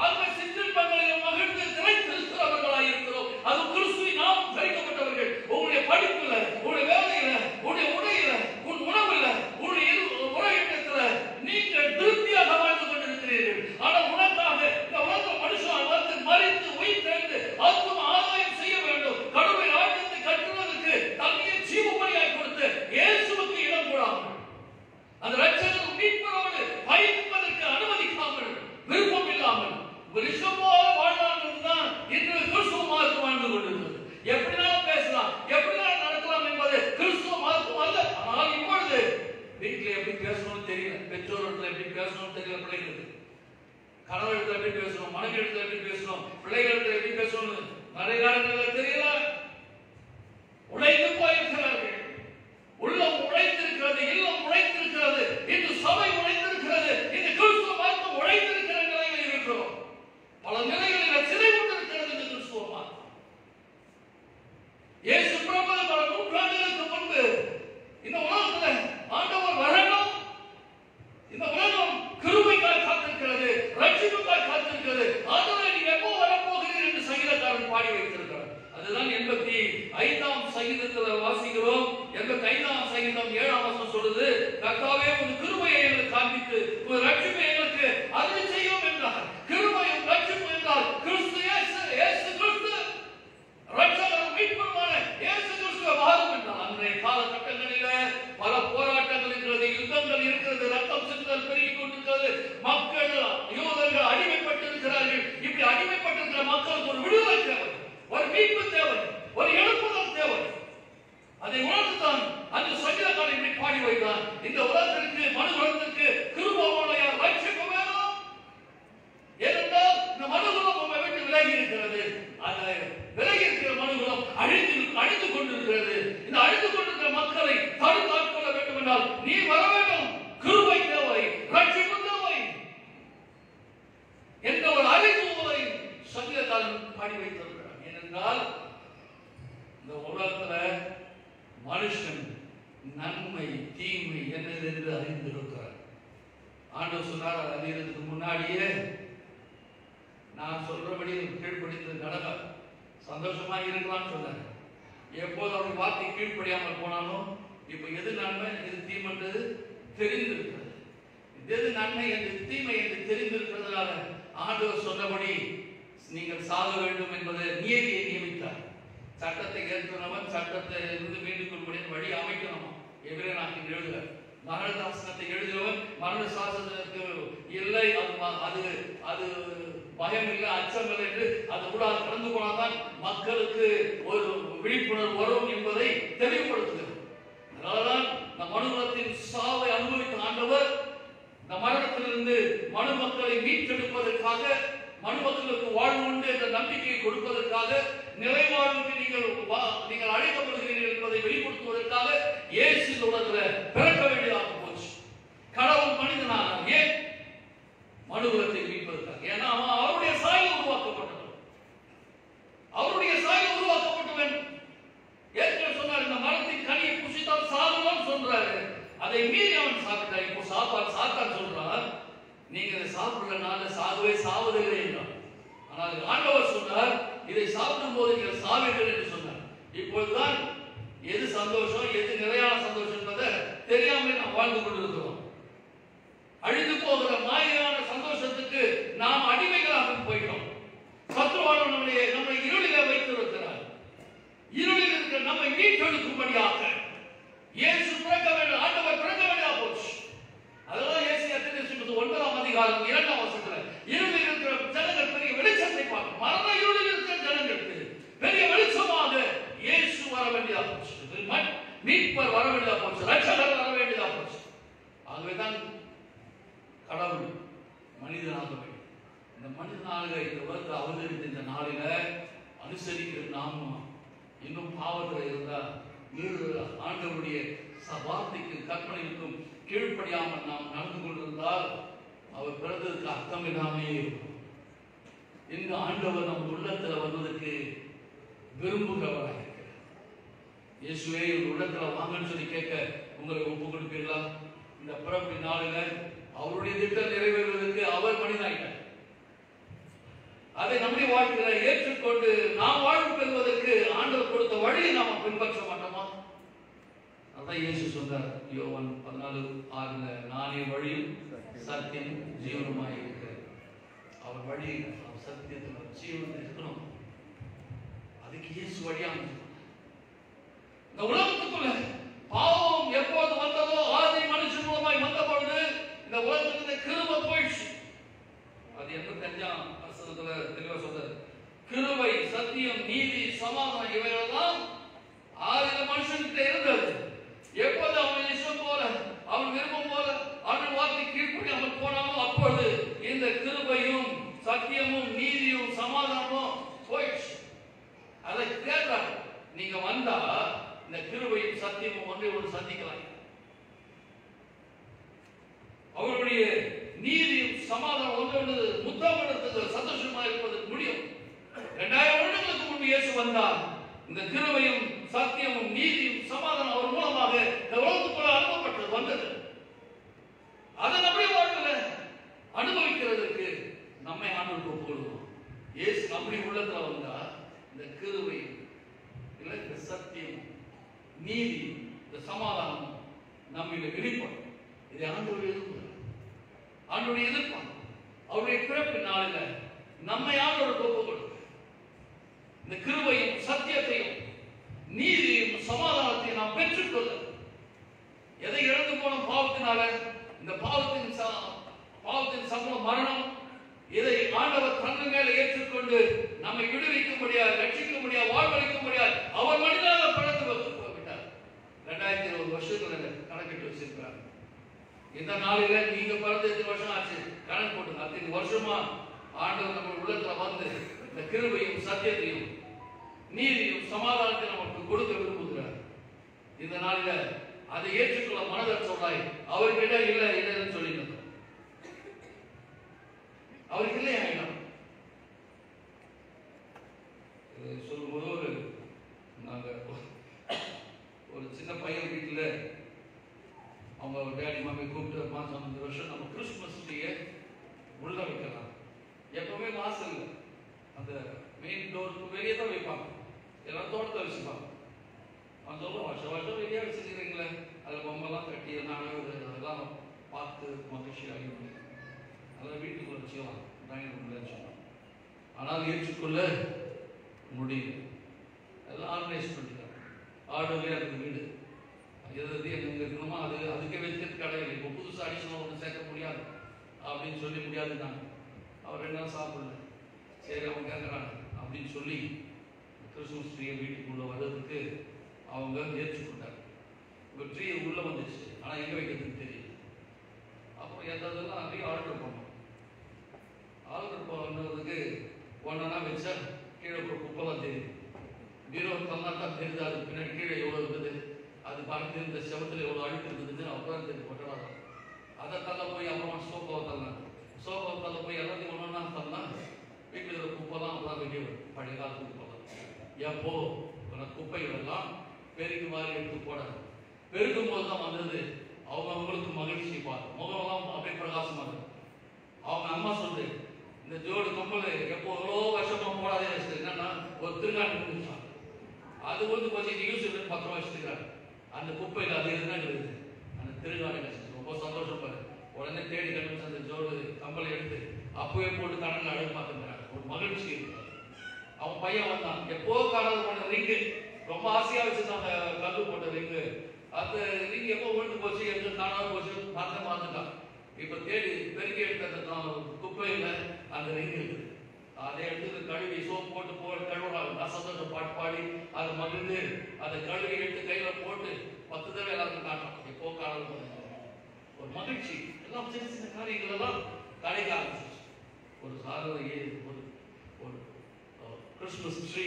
ஆக சிற்றின்பங்களில் மகிழ்ந்து திரைத்திருக்கிறவர்களாய் இருக்கிறோம். அது கிறிஸ்துவின் நாம் தரிக்கப்பட்டவர்கள். உங்களுடைய படிப்புல, உங்களுடைய வேலையில, உங்களுடைய உடையில, உன் உணவுல, உங்களுடைய உரையிடத்துல நீங்கள் திருப்தியாக வாழ்ந்து கொண்டிருக்கிறீர்கள். ஆனால் உனக்காக இந்த உலக மனுஷன் வந்து மறித்து உயிர்த்தெழுந்து அற்புதம் ஆதாயம் செய்ய வேண்டும். கடவுளை ஆட்டத்தை கட்டுவதற்கு தன்னையே ஜீவபலியாய் கொடுத்து இயேசுவுக்கு இடம் கொடாமல், அந்த ரட்சகர் மீட்பரோடு பயணிப்பதற்கு அனுமதிக்காமல், விருப்பம் இல்லாமல் ரிஷபோல வாழ்ந்தார்கள் தான் இன்று கிறிஸ்துவ மார்க்கம் வாழ்ந்து கொண்டிருக்கிறது. எப்படினாலும் பேசலாம், எப்படினாலும் நடக்கலாம் என்பது கிறிஸ்துவ மார்க்கம் அல்ல. ஆனால் இப்பொழுது வீட்டில் எப்படி பேசணும்னு தெரியல, பெற்றோர்கள் எப்படி பேசணும்னு தெரியல, பிள்ளைகளுக்கு கணவர்கள் எப்படி பேசணும், மனைவிகள் எப்படி பேசணும், பிள்ளைகள் எப்படி பேசணும் நிறைய காலங்களில் தெரியல. உழைத்து போயிருக்கிறார்கள். உள்ளம் உழைத்திருக்கிறது, இல்லம் உழைத்திருக்கிறது, இன்று சபை உழைத்திருக்கிறது, இந்த கிறிஸ்துவ மார்க்கம் உழைத்திருக்கிற நிலையில் இருக்கிறோம். பல நிலைகளில் சிறை கொண்டிருக்கிறது இந்த கிறிஸ்துவ மார்க்கம். இயேசு பிறப்பது பல நூற்றாண்டுகளுக்கு முன்பு இந்த உலகத்துல ஆண்டவர் வரணும், இந்த உலகம் கிருபைக்காய் காத்திருக்கிறது, ரட்சிப்புக்காய் காத்திருக்கிறது. ஆண்டவரே நீங்க எப்போ வரப்போகிறீர் என்று சங்கீதக்காரன் பாடி வைத்திருக்கிறார். அதுதான் 85ஆம் சங்கீதத்தில் வாசிக்கிறோம். 85ஆம் சங்கீதம் 7ஆம் வசனம் சொல்லுது, கர்த்தாவே உன் கிருபையை எங்களுக்கு காண்பித்து உன் ரட்சிப்பை எங்களுக்கு அருள் செய்யும் என்றார். கிருபையும் ரட்சிப்பும் என்றால் கிறிஸ்து இயேசு, இயேசு கிறிஸ்து ரட்சகரும் மீட்பருமான இயேசு கிறிஸ்துவை வாரும் என்றார். அன்றைய காலகட்டங்களிலே பல போராட்டங்கள் இருக்கிறது, யுத்தங்கள் இருக்கிறது, ரத்தம் சிந்துதல் பெருகிக் கொண்டிருக்கிறது, மக்கள் யூதர்கள் அடிமைப்பட்டிருக்கிறார்கள். இப்படி அடிமைப்பட்டிருக்கிற மக்களுக்கு ஒரு விடுதலை தேவை, ஒரு மீட்பு தேவை, ஒரு எழுப்புதல் தேவை. அதை உணர்ந்துதான் அந்த சங்கீதக்காரன் இப்படி பாடி வைத்தான், இந்த உலகத்திற்கு மனுகுலத்திற்கு கிருபையுடைய ரட்சிப்பு வேணும். ஏனென்றால் இந்த மனுகுலம் உண்மை விட்டு விலகி இருக்கிறது. அதை விலகி இருக்கிற மனுகுலம் அழிந்து கொண்டிருக்கிறது. இந்த அழிந்து கொண்டிருக்கிற மக்களை தடுத்தாட்கொள்ள வேண்டும் என்றால் நீ வர வேண்டும். கிருபை தேவை, ரட்சிப்பு தேவை என்ற ஒரு அறிவுரை சங்கீதக்காரன் பாடி வைத்திருக்கிறார். ஏனென்றால் இந்த உலகத்துல மனுஷன் நன்மை தீமை என்னது என்று அறிந்திருக்கிறார். ஆண்டவர் சொன்னார், அது அறியறதுக்கு முன்னாடியே நான் சொல்றபடி கீழ்ப்படிந்து நடக்க சந்தோஷமா இருக்கலாம்னு சொன்னார். எப்போது அவருடைய வார்த்தை கீழ்ப்படியாமல் போனாலும் இப்ப எது நன்மை எது தீமைன்றது தெரிந்திருக்கிறது. எது நன்மை என்று தீமை என்று தெரிந்திருக்கிறதுனால ஆண்டவர் சொன்னபடி நீங்கள் சாக வேண்டும் என்பதை நியதியை நியமித்தார். சட்டத்தை ஏற்கனவன் சட்டத்தை இருந்து மீண்டும் கொள்ளும்படி வழி அமைக்கணுமா? எவரே நான் எழுதுக மரண சாசனத்தை எழுதியவன் மரண சாசனத்துக்கு இல்லை, அது அது பயம் இல்லை, அச்சம் இல்லை என்று அது கூட கடந்து போனால்தான் மக்களுக்கு ஒரு விழிப்புணர்வு வரும் என்பதை தெளிவுபடுத்துகிறது. அதனால்தான் இந்த மனுகுலத்தின் சாவை அனுபவித்த ஆண்டவர் இந்த மரணத்திலிருந்து மனு மக்களை மீட்டெடுப்பதற்காக, மனு மக்களுக்கு வாழ்வு உண்டு என்ற நம்பிக்கையை கொடுப்பதற்காக, நிலைவாழ்வுக்கு நீங்கள் அழைக்கப்படுகிறீர்கள் என்பதை வெளிப்படுத்துவதற்காக இயேசு உலகத்தில் பிறக்க வேண்டியதாக போச்சு. கடவுள் மனிதனானார். ஏன்? மனுகுலத்தை மீட்பதற்காக. ஏன்னா அவன் அவருடைய சாயல் உருவாக்கப்பட்டவன், அவருடைய சாயல் உருவாக்கப்பட்டவன். ஏற்கனவே சொன்னார், இந்த மரத்தின் கனியை புசித்தால் சாகுவான்னு சொல்றாரு. அதை மீறி அவன் சாப்பிட்டான். இப்போ சாத்தான் சொல்றான், நீங்க இதை சாப்பிடுறதுனால சாவதில்லை என்றார். ஆனால் ஆண்டவர் சொன்னார், இதை சாப்பிடும் போது நீங்கள் சாவீர்கள் என்று சொன்னார். இப்பொழுதுதான் எது சந்தோஷம், எது நிலையான சந்தோஷம் என்பதை தெரியாமல் நாம் வாழ்ந்து கொண்டிருக்கிறோம். அழிந்து போகிற மாயான சந்தோஷத்துக்கு நாம் அடிமைகளாக போயிட்டோம். சத்துருவானவன் நம்மை இருளிலே வைத்திருக்கிறார். இருளில் இருக்கிற நம்மை மீட்டெடுக்கும்படியாக இயேசு பிறக்க வேண்டும், ஆண்டவர் பிறக்க வேண்டியா போச்சு. அதெல்லாம் இயேசு 9ஆம் அதிகாரம் 2ஆம் வசனத்துல இருளில் இருக்கிற ஜனங்கள் பெரிய நாளில அனுசரிக்கிற நாம இன்னும் பாவத்தில் இருந்தா ஆண்டவருடைய வார்த்தைக்கு கற்பனைக்கும் கீழ்ப்படியாமல் நாம் நடந்து கொண்டிருந்தால் அவர் பிறந்ததுக்கு அர்த்தம் இல்லாமே இருக்கும். இந்த ஆண்டவர் நம் உள்ளத்துல வருவதற்கு விரும்புகிறவராக இருக்கிறார். இயேசுவே உள்ளத்துல வாங்கன்னு சொல்லி கேட்க உங்களை ஒப்பு கொடுப்பீர்களா? இந்த பிறப்பு நாளில அவருடைய திட்டம் நிறைவேறுவதற்கு அவர் மனிதனாயிட்டார். அதை நம்முடைய வாழ்க்கையில ஏற்றுக்கொண்டு நாம் வாழ்வு பெறுவதற்கு ஆண்டவர் கொடுத்த வழியை நாம் பின்பற்ற மாட்டோமா? அதான் இயேசு சொன்னார் யோவான் 14:6, நானே வழியும் சத்தியம் ஜீவனுமாய் இருக்கிறேன். அவர் வழி சத்தியத்தில் ஜீவன் இருக்கணும். அதுக்கு இயேசு வழியா இந்த உலகத்துக்குள்ள பாவம் எப்போது வந்ததோ ஆதி மனுஷன் மூலமாய் வந்த பொழுது இந்த உலகத்துல கிருபை போயிடுச்சு. அது என்ன தெரிஞ்சா வசனத்துல தெளிவா சொல்றாரு, கிருபை சத்தியம் நீதி சமாதானம் இவைகளெல்லாம் ஆதி மனுஷன்கிட்ட இருந்தது. எப்போது அவன் இஷ்டம் போல அவன் விருப்பம் போல அவன் வார்த்தை கீழ்ப்படி அவன் போனாலும் அப்பொழுது இந்த கிருபையும் சத்தியமும் நீதியும் சமாதானமும் போயிடுச்சு. அதை கேட்கிறார், நீங்க வந்தா இந்த கிருபையும் சத்தியமும் ஒன்றை ஒன்று சந்திக்கலாம். அவருடைய நீதியும் சமாதானம் ஒன்றோடு முத்தமிடத்துக்கு சந்தோஷமா இருப்பதற்கு முடியும். 2000 வருடங்களுக்கு முன்பு இயேசு வந்தார். இந்த கிருபையும் சத்தியமும் நீதியும் சமாதானம் அவர் மூலமாக இந்த உலகத்துக்குள்ள அனுப்பப்பட்டது வந்தது. அதை நம்முடைய வாழ்க்கையில அனுபவிக்கிறதுக்கு நம்மை ஆண்டவருக்கு ஒப்புக்கொள்வோம். இயேசு நம்முடைய உள்ளத்துல வந்தா இந்த கிருபை இல்ல இந்த சத்தியம் நீதி இந்த சமாதானம் நம்மில வெளிப்படும். இது ஆண்டவருடைய எதிர்ப்பு, ஆண்டவருடைய எதிர்ப்பாங்க. அவருடைய பிறப்பு நாளில நம்மை ஆண்டவருக்கு ஒப்புக்கொள்ளும். இந்த கிருபையும் சத்தியத்தையும் நீதியும் சமாதானத்தையும் நாம் பெற்றுக்கொள்ள எதை இழந்து போன பாவத்தினால இந்த பாவத்தின் சம்பளம் மரணம், இதை ஆண்டவர் தன்னை மேல ஏற்றுக்கொண்டு நம்மை விடுவிக்க முடியாது, ரட்சிக்க முடியாது, வாழ்வளிக்க முடியாது. அவர் மனிதனாக படைத்து விட்டார். 2020 வருஷத்துல கணக்கிட்டு வச்சிருக்கிறார். இந்த நாளில நீங்க பிறந்த 8 வருஷம் ஆச்சு, கணக்கு போட்டுங்க. 10 வருஷமா ஆண்டவர் நம்ம உள்ளத்துல வந்து இந்த கிருபையும் சத்தியத்தையும் நீதியும் சமாதானத்தை நமக்கு கொடுக்க விரும்புகிறார். இந்த நாளில அதை ஏற்றுக்கொள்ள மனதர் சொல்லாய். அவர்கிட்ட இல்லை இல்லைன்னு சொல்லிட்டு அவருக்கு இல்லை ஆயிடும். சொல்லும்போது நாங்க ஒரு சின்ன பையன் வீட்டுல அவங்க டேடி மாமி கூப்பிட்டு மாசம் 5 வருஷம் நம்ம கிறிஸ்துமஸ் ட்ரீயை உள்ள வைக்கலாம். எப்பவுமே வாசல் அந்த மெயின் டோருக்கு வெளியே தான் வைப்பாங்க, எல்லாம் தோட்டத்தை வச்சுப்பாங்க. அவன் சொல்லுவோம், வருஷம் வெளியே வச்சுக்கிறீங்களே, அதில் பொம்மைலாம் கட்டி அதெல்லாம் பார்த்து மகிழ்ச்சி ஆகிடும், அதெல்லாம் வீட்டுக்குள்ள வச்சுக்கலாம், டைனிங் ரூம்ல வச்சுக்கலாம். ஆனால் ஏற்றுக்கொள்ள முடியல. எல்லாம் ஆர்கனைஸ் பண்ணிட்டாங்க. ஆர்டர்லேயே அந்த வீடு எது எங்க இருக்கணுமோ அதுக்கே வைக்கிறதுக்கு கிடையாது. இப்போ புதுசாக அடிஷனல் ஒன்று சேர்க்க முடியாது அப்படின்னு சொல்லி முடியாதுன்னாங்க. அவர் 2 நாள் சாப்பிடல. சரி அவங்க கேட்குறாங்க அப்படின்னு சொல்லி கிறிஸ்துமஸ் ட்ரீயை வீட்டுக்குள்ளே வர்றதுக்கு அவங்க ஏற்றுக்கொண்டாங்க. ஒரு ட்ரீ உள்ளே வந்துச்சு, ஆனால் எங்கே வைக்கிறதுக்கு தெரியல. அப்புறம் எதெல்லாம் நிறைய ஆர்டர் பண்ணோம். ஆர்டர் பண்ணுறதுக்கு ஒன்றா வச்சா கீழே ஒரு குப்பெல்லாம் தெரியுது. பீரோ தந்தால் தான் தெரியுது அது பின்னாடி கீழே எவ்வளோ இருக்குது, அது பார்த்து இந்த செவத்தில் எவ்வளோ அழுக்கு இருந்ததுன்னு அப்புறம் தெரிஞ்சு கொட்டலாம். அதை தள்ள போய் அப்புறமா சோஃபாவை தரலாம், சோஃபாவை தள்ள போய் எல்லாத்தையும் ஒன்றா தரலாம். வீட்டில் இருக்கிற குப்பைலாம் அப்பதான் வெளியே வரும், பழைய காலத்து குப்பைலாம். எப்போ குப்பைகள் எல்லாம் பெருக்கி மாதிரி எடுத்து போட பெருக்கும் போது தான் வந்தது அவங்களுக்கு மகிழ்ச்சி. முகமெல்லாம் அப்படியே பிரகாசமா இருக்கு. அவங்க அம்மா சொல்லுது, இந்த ஜோடு கம்பல் எப்போ எவ்வளோ வருஷமா போடாதே வச்சுது. என்னன்னா ஒரு திருநாட்டு முடிச்சாங்க, அது வந்து கொஞ்சம் யூஸ் இல்லைன்னு 10 ரூபா வச்சுக்கிறாங்க. அந்த குப்பையில் அது எதுனா இருக்குது, அந்த திருநாடு கழிச்சு ரொம்ப சந்தோஷப்பாரு. உடனே தேடி கண்டுபிடிச்சு அந்த ஜோடு கம்பலை எடுத்து அப்பவே போட்டு கணக்கு அழகு பார்த்துக்கிறாங்க. ஒரு மகிழ்ச்சி. அவன் பையன் வந்தான், எப்போ காணாத போன ரிங்கு ரொம்ப ஆசையா வச்சிருந்தாங்க, கல்லு போட்ட ரிங்கு. அந்த ரிங் எப்போ விழுந்து போச்சு, எடுத்து காணாத போச்சு, பார்த்துட்டான். இப்ப தேடி பெருக்கி எடுத்த அந்த குப்பையில் அந்த ரிங் இருக்குது. அதை எடுத்து கழுவி சோப்பு போட்டு கழுவுறாங்க. சந்தோஷம் பாட்டு பாடி அதை மகிழ்ந்து அதை கழுவி எடுத்து கையில போட்டு 10 தடவை எல்லாருக்கும் காட்டுறோம். எப்போ காணாத ஒரு மகிழ்ச்சி. எல்லாம் சின்ன சின்ன காரியங்கள் எல்லாம் கிடைக்க ஆரம்பிச்சு. ஒரு சாதனையே ஒரு கிறிஸ்மஸ் ட்ரீ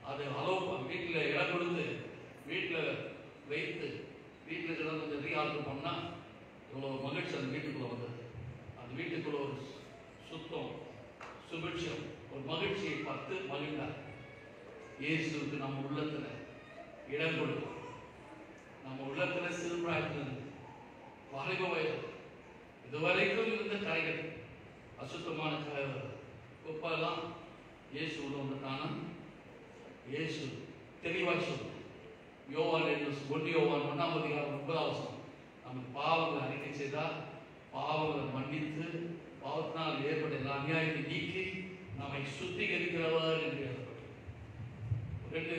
அது வீட்டில் இடம் கொடுத்து வீட்டில் வைத்து வீட்டில் இருக்கிற கொஞ்சம் ரீஆர்டர் பண்ணால் இவ்வளோ மகிழ்ச்சி அந்த வீட்டுக்குள்ளே வந்தது. அந்த வீட்டுக்குள்ள ஒரு சுத்தம், சுபிட்சம், ஒரு மகிழ்ச்சியை பார்த்து மகிழ்ந்தார். இயேசுக்கு நம்ம உள்ளத்தில் இடம் கொடுக்கும். நம்ம உள்ளத்தில் சிறுபிராயத்தில் வாலிப வயது இதுவரைக்கும் இருந்த கரைகள், அசுத்தமான கரைகள், குப்பெல்லாம் இயேசு உள்ள வந்துட்டானா? இயேசு தெளிவாய் சொல்லுங்க. யோவான் 1 யோவான் 1:9 நம்ம பாவங்களை அறிக்கை செய்தால் பாவங்களை மன்னித்து பாவத்தினால் ஏற்பட்ட எல்லா அநியாயத்தை நீக்கி நம்மை சுத்திகரிக்கிறவர் என்று எழுதப்பட்டது. 2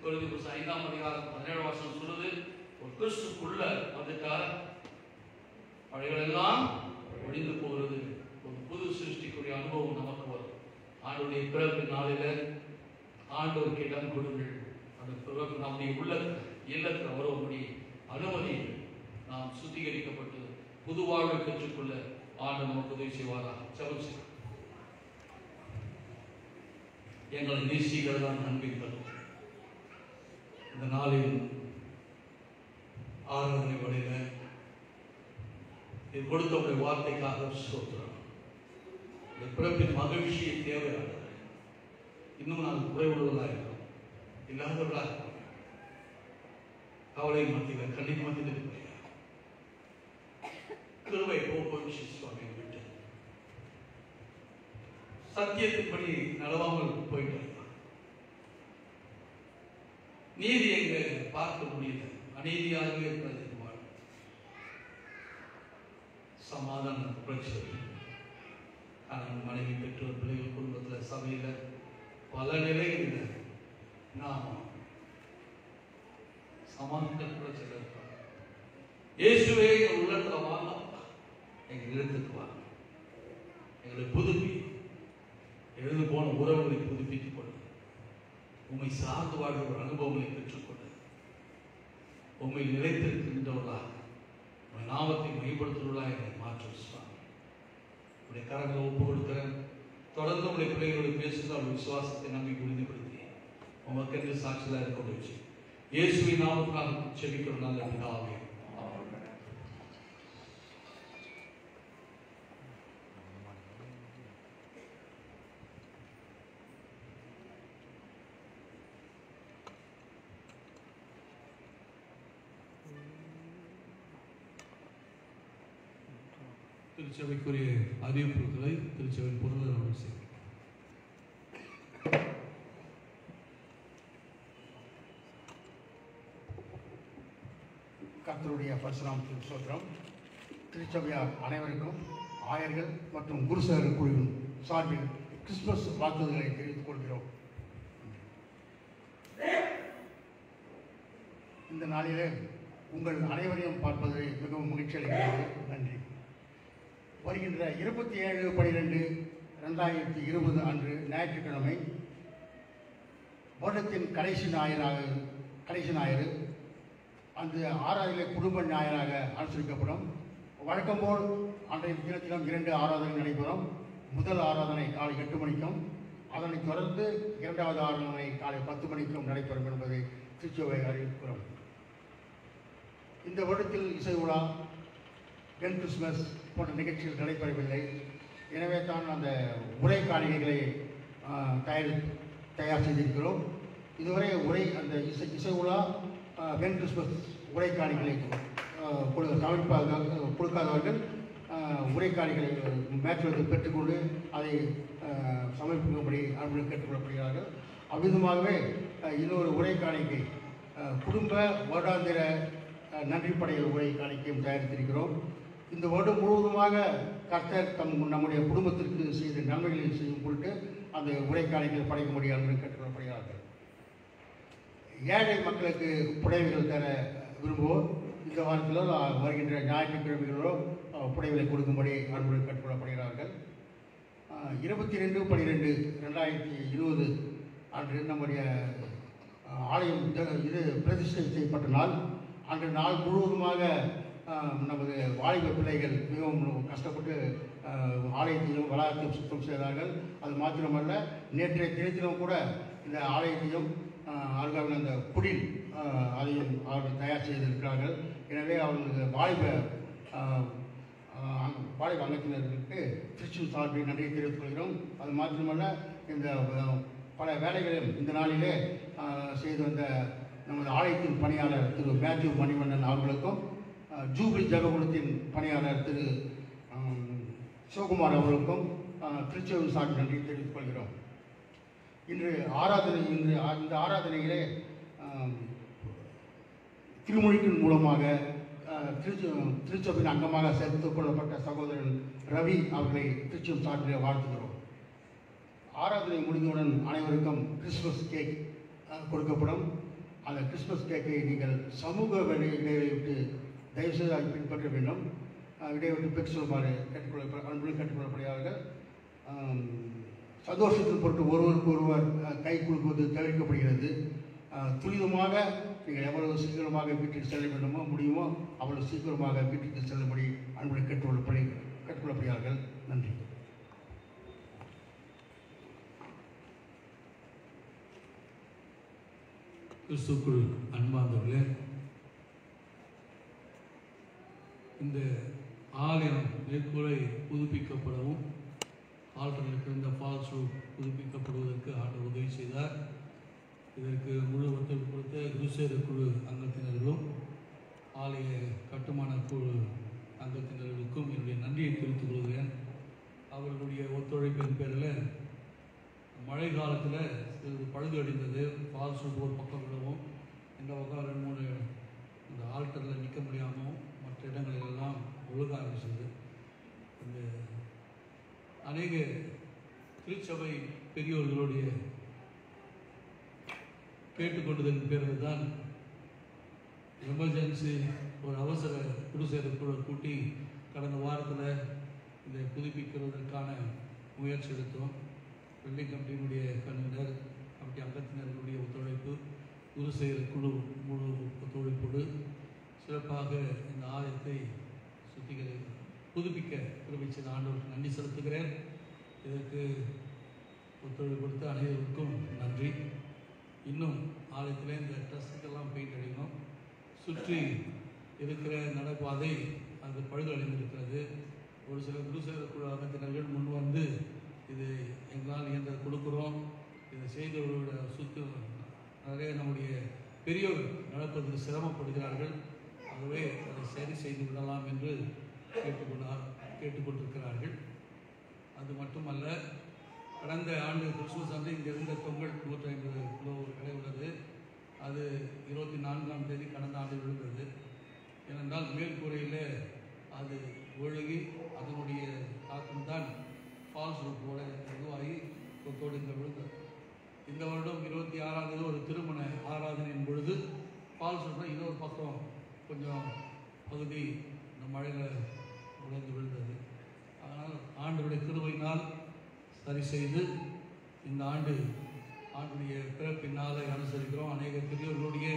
கொரிந்தியர் 5:17 சொல்லுது, ஒரு கிறிஸ்துக்குள்ள வந்துட்டால் பழையெல்லாம் ஒழிந்து போகிறது, ஒரு புது சிருஷ்டிக்குரிய அனுபவம் நமக்கு வரும். ஆண்டுடைய பிறப்பு நாளில் ஆண்டோருக்கு இடம் கொடுங்கள். அந்த பிறகு நம்முடைய இல்லத்தில் வரும்படி அனுமதி நாம் சுத்திகரிக்கப்பட்டு புது வாழ்வை பெற்றுக்கொள்ள ஆண்டு நமக்கு உதவி செய்வாரா? ஜெபம் செய்வோம். எங்களை நேசிக்கிறதான் நம்பிக்கை. இந்த நாளில் ஆராதனை வழியில் இது கொடுத்தவருடைய வார்த்தைக்காக ஸ்தோத்திரம். இந்த பிறப்பின் மகிழ்ச்சியை தேவையானது. இன்னும் நாங்கள் குறைவுள்ளவர்களாக இருக்கிறோம், இல்லாதவர்களாக இருக்கிறோம். கவலை மத்தியில் கண்ணீர் மத்தியில் இருக்கிற கிருபை போச்சு சுவாமி விட்டு சத்தியத்தின்படி நடவாமல் போயிட்டு நீதி எங்க பார்க்க முடியல, அநீதியாகவே இருக்கிறது. சமாதான பிரச்சனை, கணவன் மனைவி பெற்றோர் பிள்ளைகள் குடும்பத்தில் சபையில் பல நிலைகளில் நாம் சமாதான பிரச்சனை இருக்கிறோம். இயேசுவே எங்கள் உள்ளத்தில் வாங்கப்பா, எங்கள் இடத்துக்கு வாங்க, எங்களை புதுப்பி, எழுந்து போன உறவுகளை புதுப்பித்துக் கொண்டு உண்மை சார்ந்து வாழ்கிற ஒரு அனுபவங்களை பெற்றுக்கொண்டு உண்மை நிலைத்திருக்கின்றவர்களாக உங்கள் நாமத்தை மைப்படுத்துவர்களாக என்னை மாற்றும் சுவாமி. உடைய கரங்களை ஒப்பு கொடுக்கிறேன். தொடர்ந்து உடைய பிள்ளைகளோடு பேசுவது அவருடைய விசுவாசத்தை நம்பி உறுதிப்படுத்தி உமக்கென்று சாட்சியாக இருக்க முடிச்சு இயேசுவின் நாமத்தினால் செபிக்கிற நல்ல பிதாவே. திருச்சபைக்குரிய அறிவிப்புகளை திருச்சபையின் பொருளாளர் செய்யும். கர்த்தருடைய பரசுராமத்தின் ஸ்தோத்திரம். திருச்சபையார் அனைவருக்கும் ஆயர்கள் மற்றும் குருசேகர் குழுவின் சார்பில் கிறிஸ்துமஸ் வாழ்த்துதல்களை தெரிவித்துக் கொள்கிறோம். இந்த நாளிலே உங்கள் அனைவரையும் பார்ப்பது மிகவும் மகிழ்ச்சி அளிக்கிறது. நன்றி. வருகின்ற 27/12/2020 அன்று ஞாயிற்றுக்கிழமை வருடத்தின் கடைசி ஞாயிறு அந்த ஆராதனை குடும்ப ஞாயிறாக அனுசரிக்கப்படும். வழக்கம்போல் அன்றைய தினத்திலும் 2 ஆராதனை நடைபெறும். முதல் ஆராதனை காலை 8 மணிக்கும், அதனைத் தொடர்ந்து 2வது ஆராதனை காலை 10 மணிக்கும் நடைபெறும் என்பதை திருச்சபை அறிவிக்கிறோம். இந்த வருடத்தில் இசை விழா, வென் கிறிஸ்மஸ் போன்ற நிகழ்ச்சிகள் நடைபெறவில்லை. எனவே தான் அந்த உரை காணிக்கைகளை தயார் செய்திருக்கிறோம். இதுவரை அந்த இசை விழா, வென் கிறிஸ்மஸ் உரை காணிகளை கொடுக்காதவர்கள் உரைக்காணிகளை மேற்கொண்டு பெற்றுக்கொண்டு அதை சமர்ப்பிக்கும்படி அன்புடன் கேட்டுக்கொள்ளப்படுகிறார்கள். அவ்விதமாகவே இன்னொரு உரைக்காணிக்கை குடும்ப வருடாந்திர நன்றி படையல் உரை காணிக்கையும் தயாரித்திருக்கிறோம். இந்த வருடம் முழுவதுமாக கர்த்தர் நம்முடைய குடும்பத்திற்கு செய்த நன்மைகளை செய்யும் பொருட்டு அந்த உரைக்காணிக்கைகள் படைக்கும்படி அன்புடன் கேட்டுக்கொள்ளப்படுகிறார்கள். ஏழை மக்களுக்கு புடவைகள் தர விரும்புவோர் இந்த வாரத்திலோ வருகின்ற ஞாயிற்றுக்கிழமைகளோ புடவைகளை கொடுக்கும்படி அன்புடன் கேட்டுக்கொள்ளப்படுகிறார்கள். 22/12/2020 அன்று நம்முடைய ஆலயம் பிரதிஷ்டை செய்யப்பட்ட நாள். அன்று நாள் முழுவதுமாக நமது வாலிப பிள்ளைகள் மிகவும் கஷ்டப்பட்டு ஆலயத்தையும் வளாகத்தையும் சுத்தம் செய்தார்கள். அது மாத்திரமல்ல, நேற்றைய தினத்திலும் கூட இந்த ஆலயத்தையும் அவர்கள் அந்த குடில் அதையும் அவர்கள் தயார் செய்திருக்கிறார்கள். எனவே அவர்களுக்கு வாலிப அங்கத்தினர்களுக்கு திருச்சியின் சார்பில் நன்றியை தெரிவித்துக் கொள்கிறோம். அது மாத்திரமல்ல, இந்த பல வேலைகளையும் இந்த நாளிலே செய்து வந்த நமது ஆலயத்தின் பணியாளர் திரு மேத்யூ மணிவண்ணன் அவர்களுக்கும், ஜூபிலி ஜெககுலத்தின் பணியாளர் திரு சிவகுமார் அவர்களுக்கும் திருச்சியின் சார்பில் நன்றியை தெரிவித்துக் கொள்கிறோம். இன்று இந்த ஆராதனையிலே திருமொழியின் மூலமாக திருச்சபையின் அங்கமாக சேர்த்துக் கொள்ளப்பட்ட சகோதரன் ரவி அவர்களை திருச்சியும் சார்பிலே வாழ்த்துகிறோம். ஆராதனை முடிந்தவுடன் அனைவருக்கும் கிறிஸ்துமஸ் கேக் கொடுக்கப்படும். அந்த கிறிஸ்துமஸ் கேக்கை நீங்கள் சமூக இடைவெளியை விட்டு தயவுசெய்து அதை பின்பற்ற வேண்டும். இடைவெளி பெற்று சொல்லுமாறு அன்புடன் கேட்டுக்கொள்ளப்படுகிறார்கள். சந்தோஷத்தின் பொருட்டு ஒருவருக்கு ஒருவர் கை குலுக்குவது தவிர்க்கப்படுகிறது. துரிதமாக நீங்கள் எவ்வளவு சீக்கிரமாக வீட்டுக்கு செல்ல வேண்டுமோ முடியுமோ அவ்வளவு சீக்கிரமாக வீட்டுக்கு செல்லும்படி அன்புடன் கேட்டுக்கொள்ளப்படுகிறார்கள். நன்றி. கிறிஸ்துக்குள் அன்பார்ந்தவர்களே, இந்த ஆலயம் மேற்கூரை புதுப்பிக்கப்படவும் ஆல்டர்னேட் இந்த ஃபால்ஸ் ரூப் புதுப்பிக்கப்படுவதற்கு ஆண்டவர் உதவி செய்தார். இதற்கு முழு ஒத்துழைப்பு கொடுத்த குருசேர குழு அங்கத்தினர்களும் ஆலய கட்டுமான குழு அங்கத்தினர்களுக்கும் என்னுடைய நன்றியை தெரிவித்துக் கொள்கிறேன். அவர்களுடைய ஒத்துழைப்பின் பேரில் மழை காலத்தில் சிறிது பழுது அடைந்தது. ஃபால்ஸ் ரூப் ஒரு பக்கம் விடவும், இந்த பக்கம் 2-3 இந்த ஆல்டரில் நிற்க முடியாமல் மற்ற இடங்களிலெல்லாம் ஒழுக ஆரம்பிச்சது. இந்த அநேக திருச்சபை பெரியோர்களுடைய கேட்டுக்கொண்டதன் பேரில் தான் எமர்ஜென்சி ஒரு அவசர குடிசேர குழு கூட்டி கடந்த வாரத்தில் இதை புதுப்பிக்கிறதற்கான முயற்சி எடுத்தோம். வெள்ளை கமிட்டியினுடைய கன்வீனர், கமிட்டி அங்கத்தினர்களுடைய ஒத்துழைப்பு, குருசேர குழு முழு ஒத்துழைப்போடு சிறப்பாக இந்த ஆலயத்தை புதுப்பிக்க விரும்பிச்சது ஆண்டவருக்கு நன்றி செலுத்துகிறேன். இதற்கு ஒத்துழைப்பு கொடுத்த அனைவருக்கும் நன்றி. இன்னும் ஆலயத்தில் இந்த ட்ரஸ்ட்டுக்கெல்லாம் பெயிண்ட் அடிக்கணும். சுற்றி இருக்கிற நடைபாதை அது பழுது அடைந்திருக்கிறது. ஒரு சில குருசேர குழு அங்கத்தினர்கள் முன் வந்து இது எங்களால் இயன்றதை கொடுக்குறோம், இதை செய்தவர்களோட நிறைய நம்முடைய பெரியோர் நடப்பதற்கு சிரமப்படுகிறார்கள், ஆகவே அதை சரி செய்து விடலாம் என்று கேட்டுக்கொண்டிருக்கிறார்கள். அது மட்டுமல்ல, கடந்த ஆண்டு கிறிஸ்துமஸ் அன்று இங்கே இருந்த தொங்கல் 150 கிலோ விலை உள்ளது. அது 24ஆம் தேதி கடந்த ஆண்டு விழுந்தது. ஏனென்றால் மேல்கூரையில் அது ஒழுகி அதனுடைய தாக்கம்தான் ஃபால்ஸ் ரூப்போட இதுவாகி கொத்தோடு இங்கே விழுந்தது. இந்த வருடம் 26ஆம் தேதி ஒரு திருமண ஆராதனையின் பொழுது ஃபால்ஸ் ரூப்பில் இன்னொரு பக்கம் கொஞ்சம் பகுதி இந்த மழையில் உடைந்து விழுந்தது. அதனால் ஆண்டுடைய கிருபையினால் சரி செய்து இந்த ஆண்டுடைய பிறப்பின் நாளை அனுசரிக்கிறோம். அநேக பெரியவர்களுடைய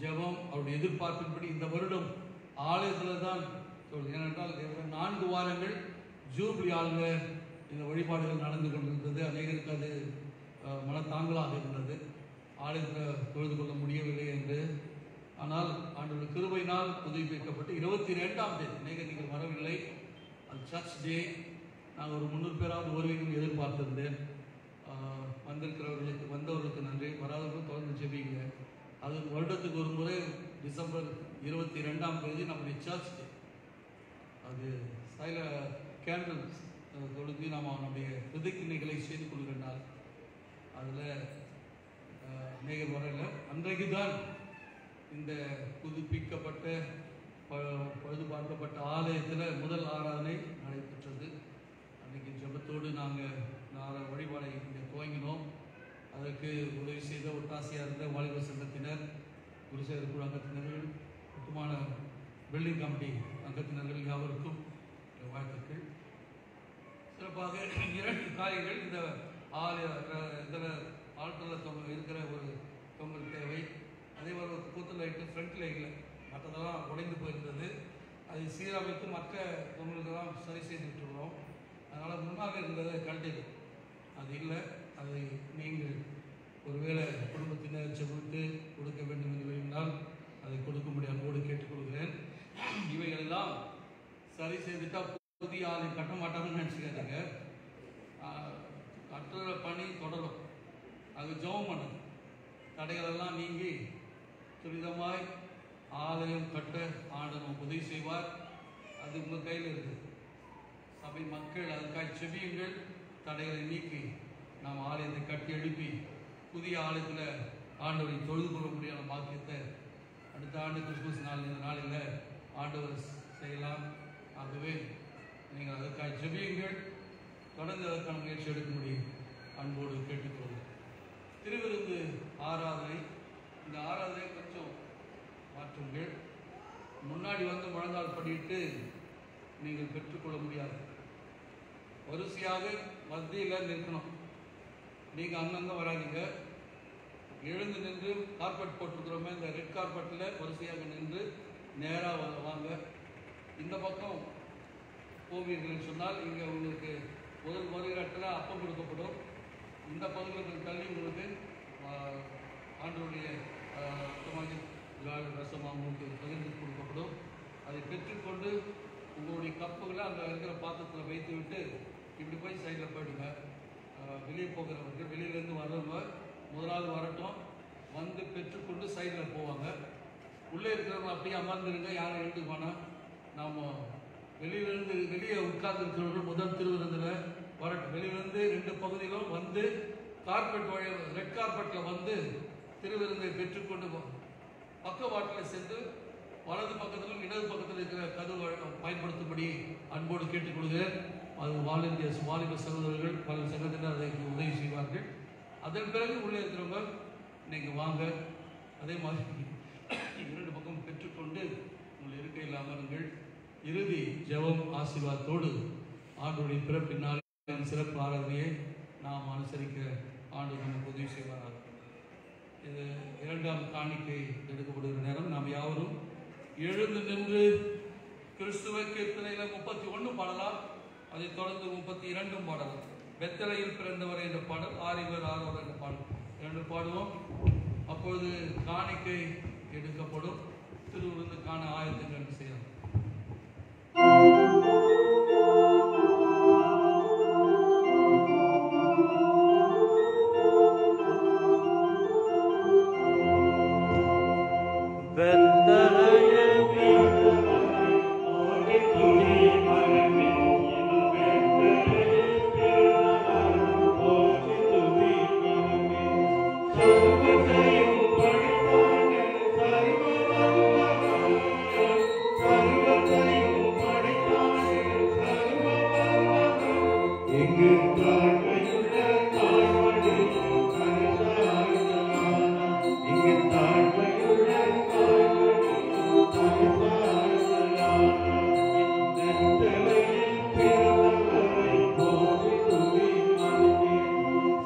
ஜெபம், அவருடைய எதிர்பார்ப்பின்படி இந்த வருடம் ஆலயத்தில் தான் ஏனென்றால் 4 வாரங்கள் ஜூப்ளி ஆளுங்க இந்த வழிபாடுகள் நடந்து கொண்டிருந்தது. அநேகருக்கு அது மனத்தாங்கலாக இருந்தது, ஆலயத்தில் தொழுது கொள்ள முடியவில்லை என்று. ஆனால் ஆண்டவருடைய கிருபையினால் புதுப்பிக்கப்பட்டு 22ஆம் தேதி நீங்கள் வரவில்லை, அது சர்ச் டே. நாங்கள் ஒரு 300 பேராவது வருவீங்கன்னு எதிர்பார்த்திருந்தேன். வந்தவர்களுக்கு நன்றி, வராதவர்களும் தொடர்ந்து ஜெபிங்க. அது வருடத்துக்கு ஒரு முறை டிசம்பர் 22ஆம் தேதி நம்முடைய சர்ச் டே. அது கேண்டில்ஸ் கொளுத்தி நாம் நம்முடைய பிரதிக்கிணைகளை செய்து கொள்கிற நாள். அதில் அநேகர் வரல. அன்றைக்கு தான் இந்த புதுப்பிக்கப்பட்ட பழுது பார்க்கப்பட்ட ஆலயத்தில் முதல் ஆராதனை நடைபெற்றது. அன்றைக்கி ஜெபத்தோடு நாங்கள் வழிபாடை இங்கே துவங்கினோம். அதற்கு உதவி செய்த ஒட்டாசியாக இருந்த வாலிபர் சங்கத்தினர், குருசேர குழு அங்கத்தினர்கள், முக்கியமான பில்டிங் கமிட்டி அங்கத்தினர்கள் யாவருக்கும் வாழ்த்துக்கள். சிறப்பாக 2 காரியங்கள் இந்த இதில் ஆல்டரில் இருக்கிற ஒரு தொங்கல் தேவை. அதே மாதிரி ஒரு கூத்து லைட்டு ஃப்ரண்ட் லைட்டில் மற்றதெல்லாம் உடைந்து போயிருந்தது. அதை சீரமைத்து மற்ற தொங்கல்கள்லாம் சரி செய்து விட்டுருக்கிறோம். எல்லாமே இருந்ததை கண்டது. அது இல்லை, அதை நீங்கள் ஒருவேளை குடும்பத்தினர் செலுத்து கொடுக்க வேண்டும் என்று விரும்பினால் அதை கொடுக்க முடியாது. அன்போடு கேட்டுக்கொள்கிறேன். இவைகளெல்லாம் சரி செய்துட்டா புதிய ஆளை கட்ட மாட்டாங்கன்னு நினச்சிக்காதீங்க. கட்டுற பணி தொடரும். அது ஜெபம் பண்ணணும். தடைகளெல்லாம் நீங்கி துரிதமாய் ஆலயம் கட்ட ஆண்டவர் உதவி செய்வார். அது உங்கள் கையில் இருக்குது. சபை மக்கள் அதுக்காக செபியுங்கள். தடைகளை நீக்கி நாம் ஆலயத்தை கட்டி எழுப்பி புதிய ஆலயத்தில் ஆண்டவரை தொழுது கொள்ள முடியாத பாக்கியத்தை அடுத்த ஆண்டு கிறிஸ்துமஸ் நாள் இந்த நாளில் ஆண்டவர் செய்யலாம். ஆகவே நீங்கள் அதற்காக செபியுங்கள். தொடர்ந்து அதற்கான முயற்சி எடுக்க முடியும். அன்போடு கேட்டுக்கொள்ளும். திருவிருந்து ஆராதனை, இந்த ஆராதனை கொஞ்சம் மாற்றுங்கள். முன்னாடி வந்து முழங்கால் படிட்டு நீங்கள் பெற்றுக்கொள்ள முடியாது. வரிசையாக மத்தியில் நிற்கணும். நீங்கள் அங்கங்கே வராதிங்க. எழுந்து நின்று கார்பெட் போட்டிருக்கிறோமே, இந்த ரெட் கார்பெட்டில் வரிசையாக நின்று நேராக வாங்க. இந்த பக்கம் போவீர்கள் சொன்னால் இங்கே உங்களுக்கு முதல் வருகிறத்தில் அப்பம் கொடுக்கப்படும். இந்த பகுதியில் தள்ளி உங்களுக்கு ஆண்டவருடைய ரசமாக உங்களுக்கு பகிர்ந்து கொடுக்கப்படும். அதை பெற்றுக்கொண்டு உங்களுடைய கப்புகளை அங்கே இருக்கிற பாத்திரத்தில் வைத்து விட்டு இப்படி போய் சைடில் போயிடுங்க. வெளியே போகிறவர்கள், வெளியிலேருந்து வர்றவங்க முதலாவது வரட்டும், வந்து பெற்றுக்கொண்டு சைடில் போவாங்க. உள்ளே இருக்கிறவங்க அப்படியே அமர்ந்துருங்க. யாரும் எழுந்து போனால் நாம் வெளியிலேருந்து வெளியே உட்கார்ந்து இருக்கிறவர்கள் முதல் திருவிருந்தில் வரட்டும். வெளியிலேருந்து 2 பகுதியிலும் வந்து கார்பெட் வழி ரெட் கார்பெட்டில் வந்து திருவிருந்தை பெற்றுக்கொண்டு பக்கவாட்டில் சென்று வலது பக்கத்திலும் இடது பக்கத்தில் இருக்கிற கதவு பயன்படுத்தும்படி அன்போடு கேட்டுக்கொள்கிறேன். அது வாலிப சகோதரர்கள் பல சகோதரர்கள் அதற்கு உதவி செய்வார்கள். அதன் பிறகு உள்ளே இருக்கிறவங்க நீங்கள் வாங்க. அதே மாதிரி 2 பக்கம் பெற்றுக்கொண்டு உங்கள் இருக்கையில் அமருங்கள். இறுதி ஜெபம் ஆசீர்வாதத்தோடு ஆண்டவருடைய பிறப்பினால் சிறப்பு ஆராதனையை நாம் அனுசரிக்க ஆண்டு நமக்கு உதவி செய்வார்கள். இது 2ஆம் காணிக்கை எடுக்கப்படுகிற நேரம். நாம் யாவரும் எழுந்து நின்று கிறிஸ்துவ கீர்த்தனையில் 31 பாடலாம். அதைத் தொடர்ந்து 32 பாடலாம். பெத்தலையில் பிறந்தவர் என்ற பாடல், ஆரிவர் ஆரோவர் என்ற பாடல் 2 பாடுவோம். அப்பொழுது காணிக்கை எடுக்கப்படும். திருவிருந்துக்கான ஆயத்தங்கள் செய்யலாம்.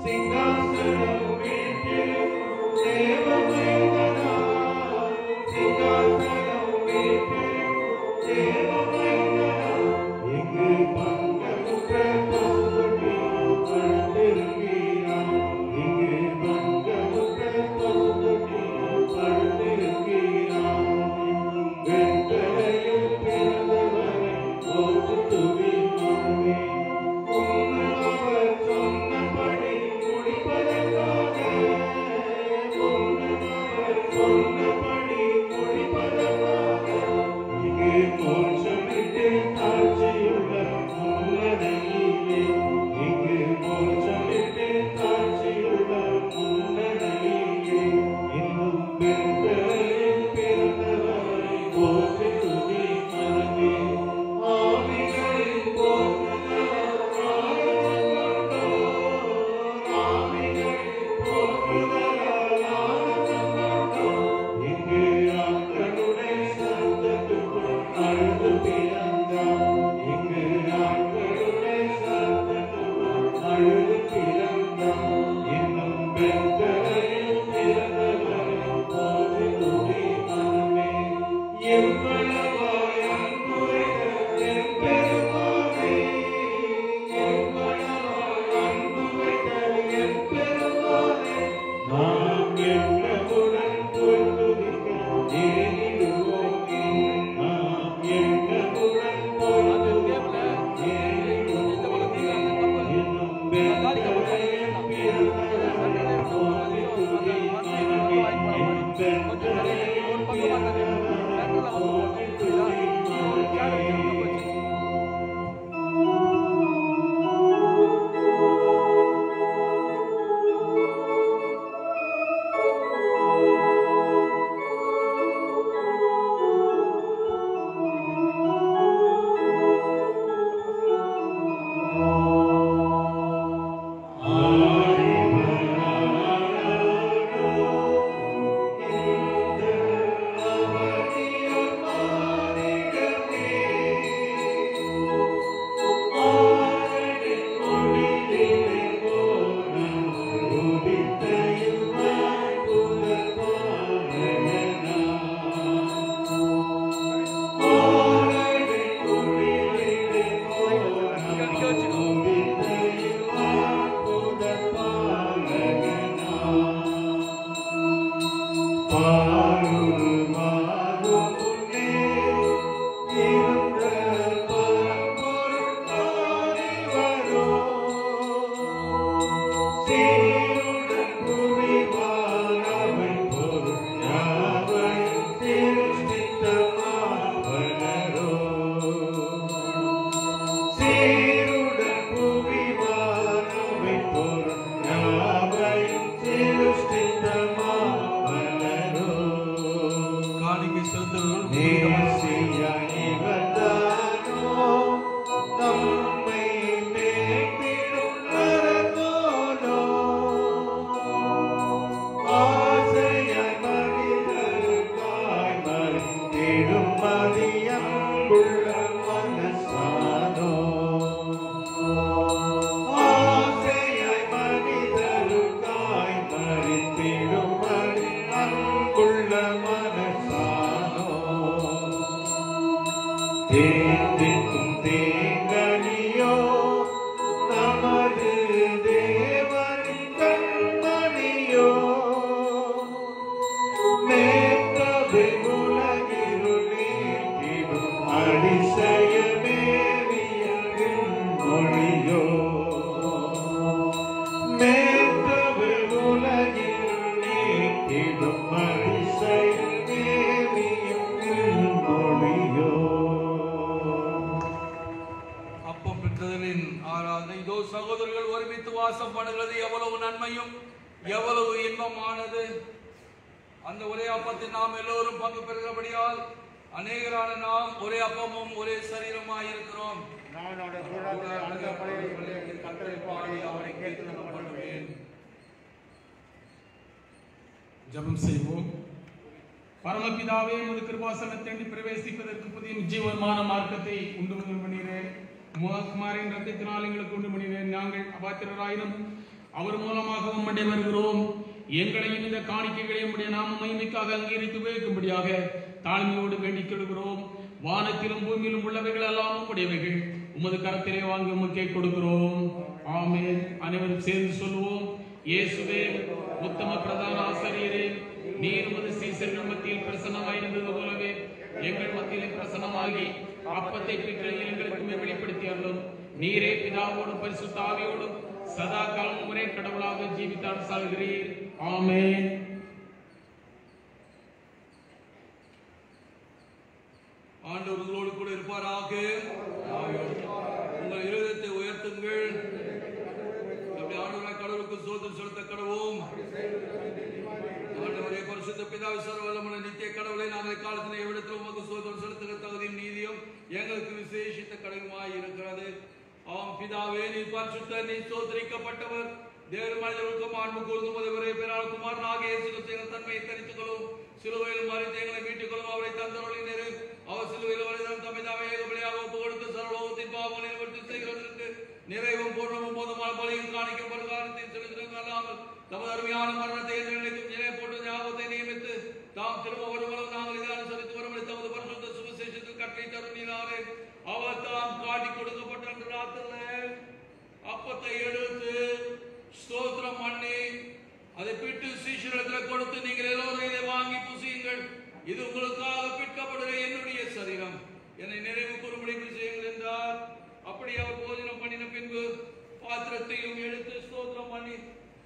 Sing us எவ்வளவு இன்பமானது. அந்த ஒரே அப்பத்தில் நாம் எல்லோரும் பங்கு பெறுகிறபடியால் அநேகரான நாம் ஒரே அப்பமும் ஒரே சரீரமாய் இருக்கிறோம். ஜெபம் செய்வோம். பரமபிதாவே, உமது கிருபாசனத்தை பிரவேசிப்பதற்கு புதிய ஜீவமான மார்க்கத்தை உண்டு பண்ணினேன். குமாரின் ரத்தத்தினால் எங்களுக்கு உண்டு பண்ணினேன். நாங்கள் அபாத்திரராயினும் அவர் மூலமாக உம்முடைய வருகிறோம். எங்களையும் இந்த காணிக்கைகளையும் உடைய நாம மகிமைக்காக அங்கீகரித்து உபயோகிக்கும்படியாக தாழ்மையோடு வேண்டிக் கொள்கிறோம். வானத்திலும் பூமியிலும் உள்ளவைகள் எல்லாம் உம்முடையவைகள். உமது கரத்திலே வாங்கி உமக்கே கொடுக்கிறோம். ஆமென். அனைவரும் சேர்ந்து சொல்லுவோம். இயேசுவே, உத்தம பிரதான ஆசாரியரே, நீர் உமது சீசர்கள் மத்தியில் பிரசன்னமாயிருந்தது போலவே எங்கள் மத்தியிலே பிரசன்னமாகி அப்பத்தை பிற்று எங்களுக்குமே வெளிப்படுத்தியாலும் நீரே பிதாவோடும் பரிசுத்த ஆவியோடும் சதா காலம் ஒரே கடவுளாக ஜீவித்தால் சாகிறீர். ஆமென். ஆண்டவர் உங்களோடு கூட இருப்பாராக. உங்கள் இருதயத்தை உயர்த்துங்கள். நம்முடைய ஆண்டவராய் கடவுளுக்கு ஸ்தோத்திரம் செலுத்த கடவோம். ஆண்டவரே, பரிசுத்த பிதாவே, சர்வ வல்லமையுள்ள நித்திய கடவுளை, நாங்கள் காலத்தில் எவ்விடத்தில் உமக்கு ஸ்தோத்திரம் செலுத்துகிற தகுதியும் நீதியும் எங்களுக்கு விசேஷித்த கடமையாய் இருக்கிறது. ஆம் பிதாவே, நீர் பரிசுத்தர், நீர் ஸ்தோத்திரிக்கப்பட்டவர். தேவர் மனிதர்களுக்கும் அன்பு கூர்ந்து முதல்வரே பெறால் குமாரனாகிய இயேசு கிறிஸ்துவின் தன்மையை தரித்துக் கொள்ளும். சிலுவையில் மறித்து எங்களை மீட்டுக் கொள்ளும். அவரை தந்தருளினீர். அவர் சிலுவையில் வரைதான் தம்மை தாமே ஏகபலியாக ஒப்புக் கொடுத்து சர்வலோகத்தின் பாவங்களை நிவர்த்தி செய்கிறதற்கு நிறைவும் பூர்ணமும் போதுமான பலியும் காணிக்கும் பரிகாரத்தையும் செலுத்தினோம் அல்லாமல் தமது அருமையான மரணத்தை நினைக்கும் நிலை போட்டு ஞாபகத்தை நியமித்து தாம் திரும்ப வருவதும் நாங்கள் இதை அனுசரித்து வரும்படி தமது பரிசுத்த சுவிசேஷத்தில் கட்டளை தருணினாரே. அவர் தாம் காட்டி கொடுக்கப்பட்ட அன்று ராத்திரியில் அப்பத்தை எடுத்து ஸ்தோத்திரம் பண்ணி அதை பிட்டு சீஷரிடத்தில் கொடுத்து, நீங்கள் எல்லோரும் இதை வாங்கி புசியுங்கள். இது உங்களுக்காக பிற்கப்படுகிற என்னுடைய சரீரம். என்னை நினைவு கூறும்படி செய்யுங்கள் என்றார். அப்படி அவர் போஜனம் பண்ணின பின்பு பாத்திரத்தையும் எடுத்து ஸ்தோத்திரம் பண்ணி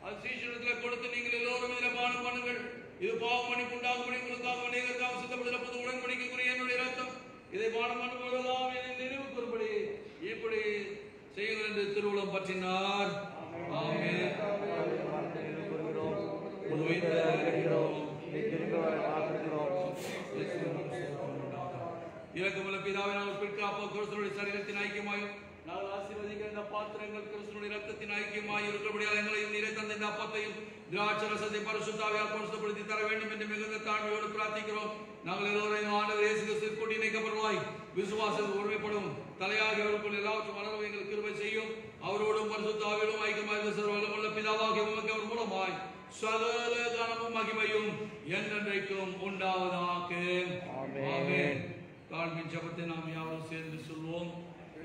அது சீஷரிடத்தில் கொடுத்து, நீங்கள் எல்லோரும் இதில் பானம் பண்ணுங்கள். இது பாவம் மன்னிப்பு உண்டாகும்படி உங்களுக்காக அநேகருக்காக சித்தப்படுகிற புது உடன்படிக்கைக்குரிய என்னுடைய ரத்தம். இதை பானம் பண்ணும்போதெல்லாம் என்னை நினைவு கூறும்படி இப்படி செய்யுங்கள் என்று திருவுளம் பற்றினார். ஆமென். இரக்கமுள்ள பிதாவே, நாங்கள் பிற்காப்ப கிறிஸ்துவின் சரீரத்தின் ஐக்கியமாயும் நாங்கள் ஆசீர்வதிக்கிற இந்த பாத்திரங்கள் கிறிஸ்துவின் ரத்தத்தின் ஐக்கியமாய் இருக்கிறபடியால் எங்களையும் நீரை தந்த இந்த அப்பத்தையும் திராட்சை ரசத்தை பரிசுத்தாவியால் பரிசுத்தப்படுத்தி தர வேண்டும் என்று மிகுந்த தாழ்மையோடு பிரார்த்திக்கிறோம். நாங்கள் எல்லோரையும் ஆண்டவர் இயேசு கிறிஸ்துவின் கூட்டி இணைக்கப்படுவாய் விசுவாசத்தில் ஒருமைப்படும் தலையாகியவருக்குள் எல்லாவற்றும் வளரவும் எங்களுக்கு கிருபை செய்யும். அவரோடும் பரிசுத்தாவியோடும் ஐக்கியமாய் வல்லமுள்ள பிதாவாகிய உமக்கு அவர் மூலமாய் சகல கனமும் மகிமையும் என்றென்றைக்கும் உண்டாவதாக. ஆமென். தாழ்மையின் ஜெபத்தை நாம் யாரும் சேர்ந்து சொல்வோம்.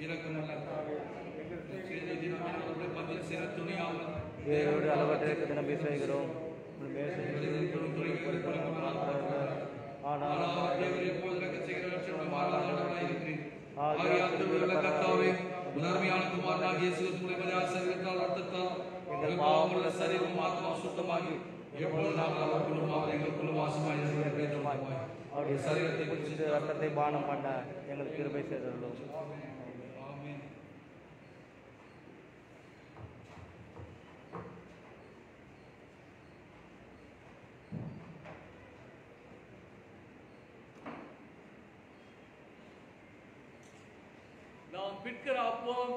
இரக்கமுள்ள பதில் செய்ய துணியாமல் தேவனுடைய அளவற்ற நம்பி செய்கிறோம். உணர்மையான குமாரனாகிய இயேசு மூலமாக சரீரத்தால் ரத்தத்தால் எங்கள் பாவமுள்ள சரீரம் ஆத்மா சுத்தமாகி எப்பொழுது நாங்கள் அவருக்குள்ளும் அவர் எங்களுக்குள்ளும் வாசமாய் அவருடைய சரீரத்தை குறித்து ரத்தத்தை பானம் பண்ண எங்களுக்கு கிருபை செய்துள்ளோம். ஆமென். நாம் பிற்கிற அப்பம்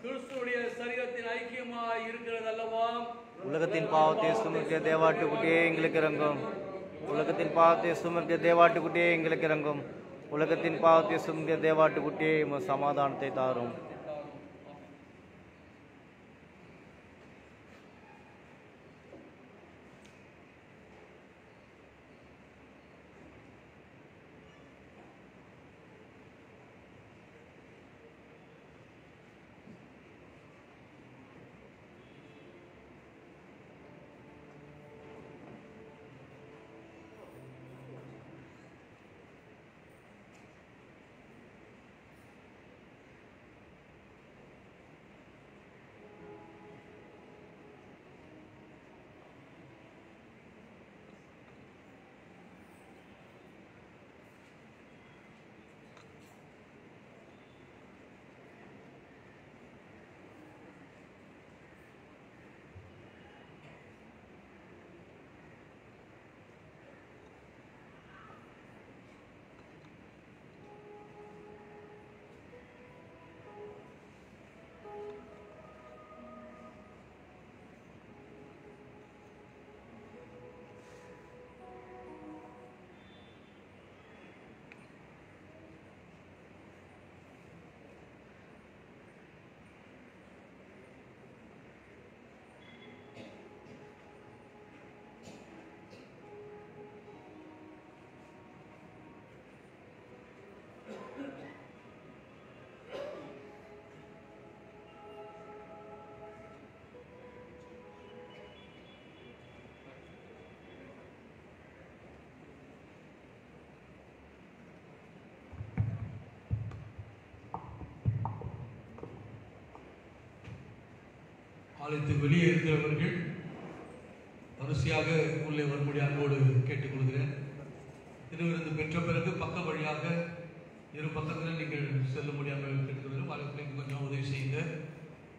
கிறிஸ்துவுடைய சரீரத்தின் ஐக்கியமாய் இருக்கிறது அல்லவா? உலகத்தின் பாவத்தை சுமக்கிய தேவாட்டுக்குட்டியே எங்களுக்கு இறங்கும். உலகத்தின் பாவத்தை சுமக்கிய தேவாட்டுக்குட்டியே எங்களுக்கு இறங்கும். உலகத்தின் பாவத்தை சுமக்கிய தேவாட்டுக்குட்டியே சமாதானத்தை தாரும். ஆலயத்துக்கு வெளியே இருக்கிறவர்கள் வரிசையாக உள்ளே வரும்படி அன்போடு கேட்டுக்கொள்கிறேன். திருவிருந்து பெற்ற பிறகு பக்க வழியாக இரு பக்கத்தில் நீங்கள் செல்ல முடியாமல் கேட்டுக்கொள்கிறோம். ஆலயத்திற்கு கொஞ்சம் உதவி செய்யுங்க.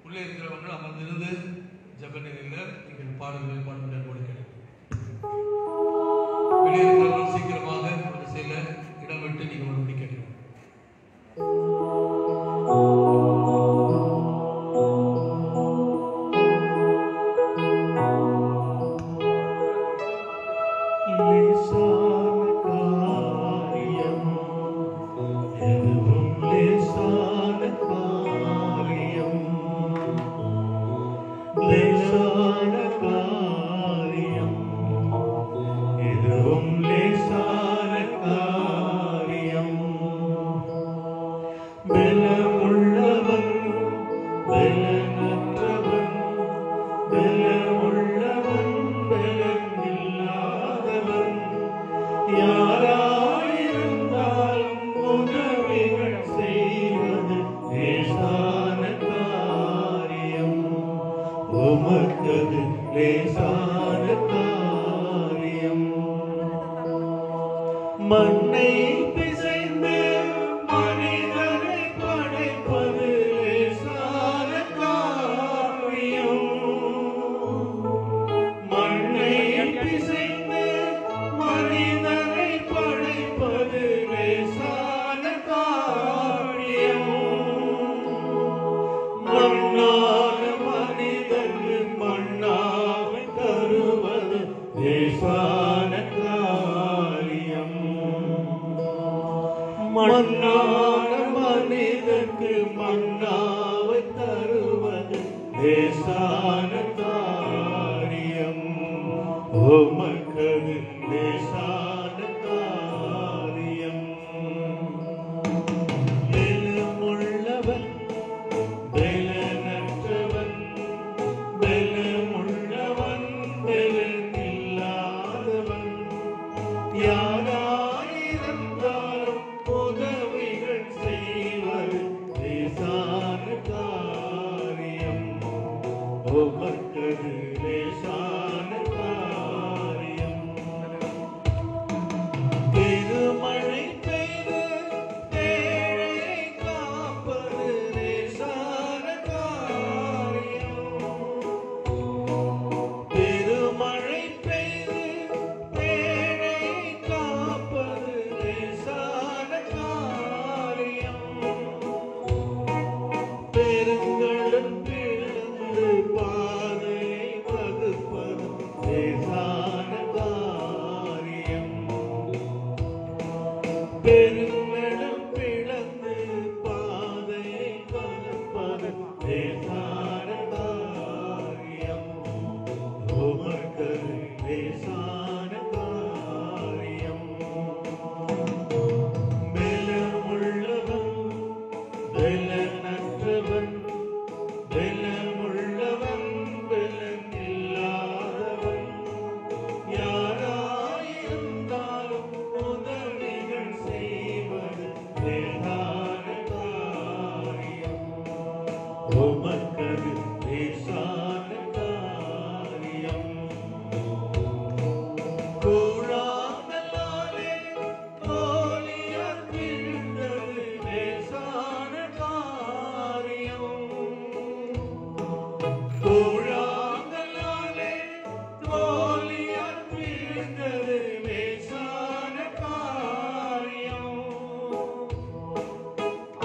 உள்ளே இருக்கிறவர்கள் அமர்ந்திருந்து ஜெப நிலையில் நீங்கள் பாடல்களை பாடும்படி அன்போடு கேட்டுக்கொள்கிறேன். வெளியே இருக்கிறவர்கள் சீக்கிரமாக வரிசையில் இடம் விட்டு நீங்கள் வரும்படி கேட்டுக்கொள்கிறேன். மண்ணை பிசைந்து மனிதனை படைப்பது லேசான காரியம். மண்ணை பிசைந்து மனிதனை படைப்பது லேசான காரியம். மண்ணான மனிதனுக்கு மண்ணாவை தருவது லேசான காரியம். மண்ணான மனிதனுக்கு மண்ணாவை தருவது லேசான காரியம். உமக்கது லேசான காரியம். பலமுள்ளவன் பலனற்றவன், பலமுள்ளவன் பலனில்லாதவன், யாராயிருந்தாலும் உதவிகள் செய்வது லேசான காரியம். உமக்கது லேசான காரியம். பெருமழை பெய்து ஏழையை காப்பது லேசான காரியம். பெருமழை பெய்து ஏழையை காப்பது லேசான காரியம். பெருங்கடல் பிளந்து பாதையை வகுப்பது லேசான காரியம். பெருங்கடல் பிளந்து பாதையை வகுப்பது லேசான காரியம். உமக்கது லேசான காரியம். பலமுள்ளவன் பலனற்றவன், பலமுள்ளவன் பலனில்லாதவன், யாராயிருந்தாலும் உதவிகள் செய்வது லேசான காரியம். உமக்கது லேசான காரியம். கூழாங்கல்லாலே கோலியார் விழுந்தது லேசான காரியம். கூழாங்கல்லாலே கோலியார் விழுந்தது லேசான காரியம்.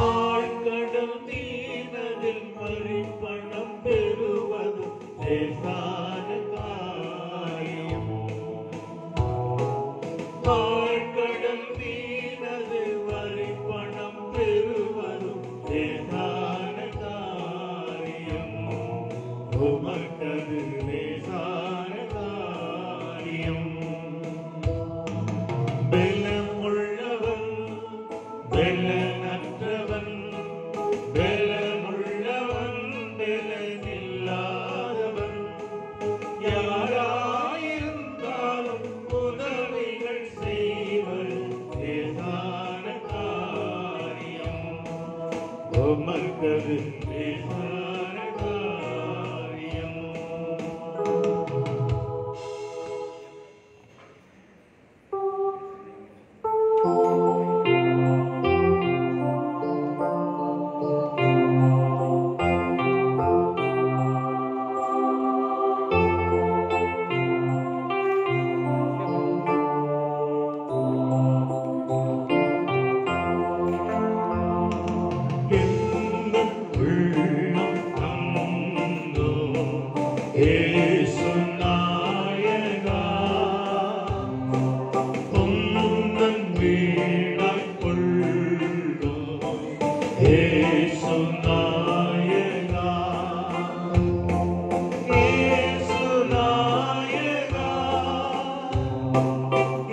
ஆழ்கடல் நீனதில் மறிப்பணம் பெறுவது லேசான காரியம். ஆழ்கடல் நீனது வரிப்பணம் பெறுவதும் லேசான காரியம். உமக்கது லேசான காரியம். பலமுள்ளவன் பலனற்றவன், பலமுள்ளவன் பலனில்லாதவன், யாராயிருந்தாலும் உதவிகள் செய்வது லேசான காரியம். உமக்கது லேசான காரியம்.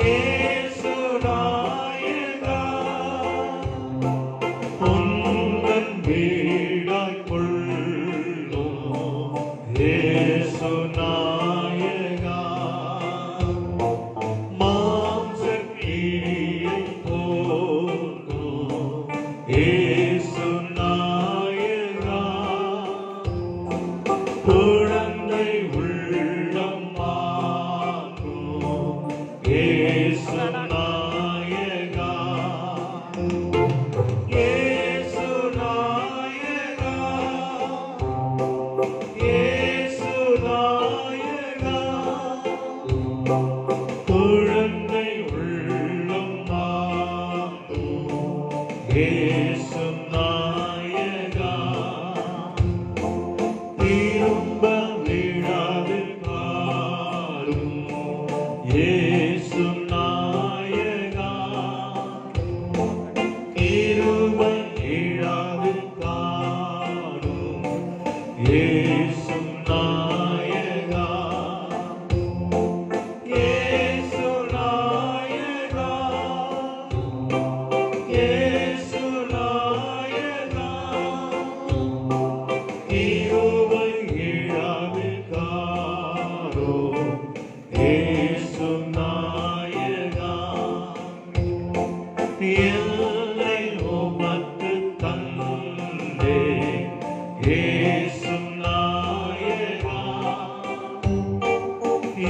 இயேசு நாயகா உந்தன் வீடாய் கொள்ளும் இயேசு நாயகா மாம்சக்கியை போக்கும் இயேசு நாயகா குழந்தை உள்ளம் மாற்றும் இயேசு நாயகா இயேசு நாயகா இயேசு நாயகா குழந்தை உள்ளம் மாற்றும் இயேசு நாயகா திரும்ப விடாது பாரும் இயேசு நாயகா கிருபை இழாது காணும் இயேசு நாயகா இயேசு நாயகா இயேசு நாயகா கிருபை இழாது காணும் இயேசு நாயகா எல்லை உமக்கு தந்தே இயேசு நாயகா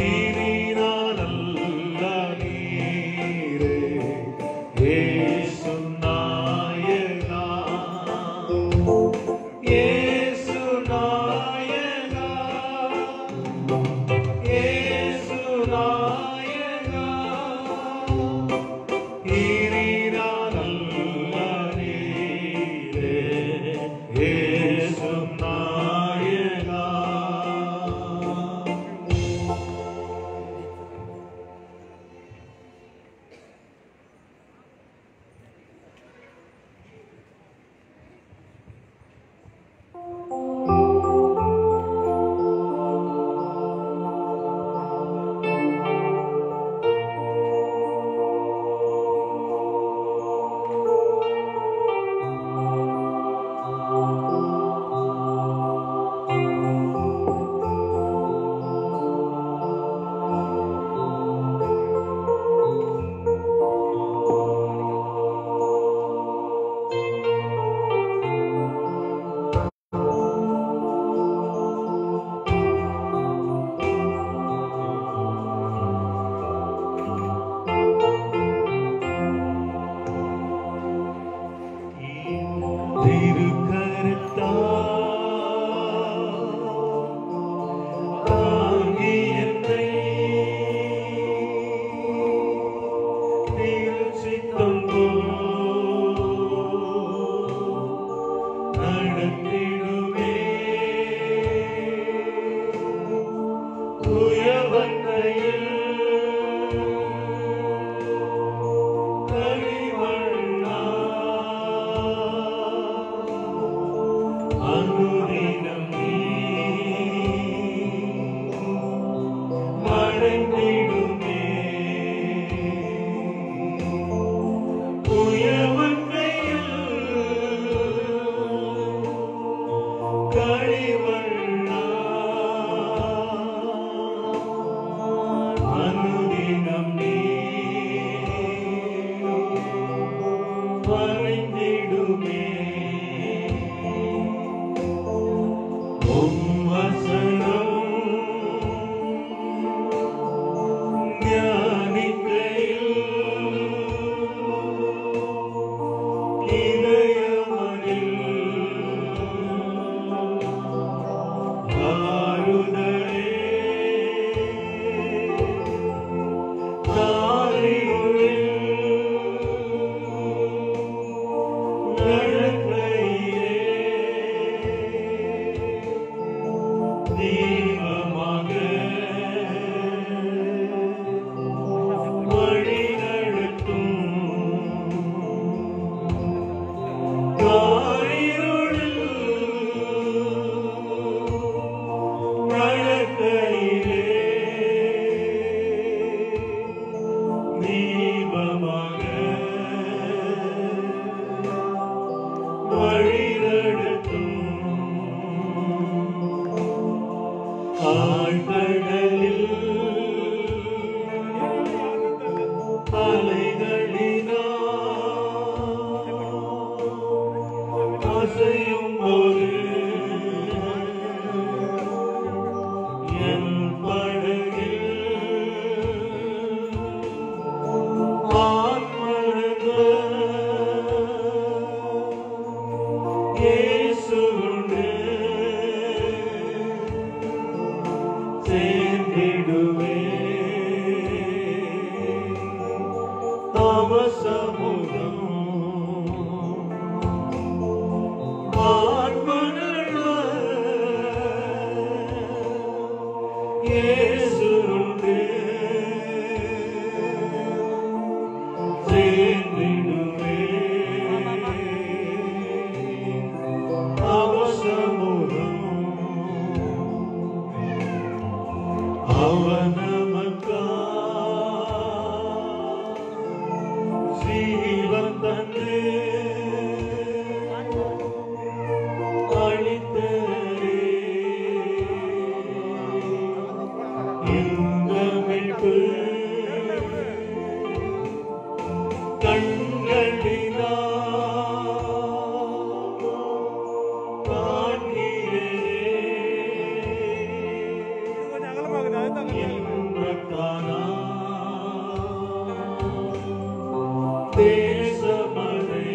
இனினால் அல்ல நீரே இயேசு நாயகா இயேசு நாயகா இயேசு நாயகா இனினால் அல்ல நீரே இயேசு நாயகா திருக்கருத்தா தாங்கி என்னை திருச்சித்தம் நடத்திடுவே உயவந்தையில் கனிவண்ணா அனுதினம் நீ மறைந்திடுமே உயவந்தையில் கனிவண்ணா அனுதினம் நீ மறைந்திடுமே உம் வசனம் தியானிக்கையில் இதயமதில் ஆறுதலே தாரியுளில் நடக்கையிலே தீபமாக மகத்தானா தேசமதை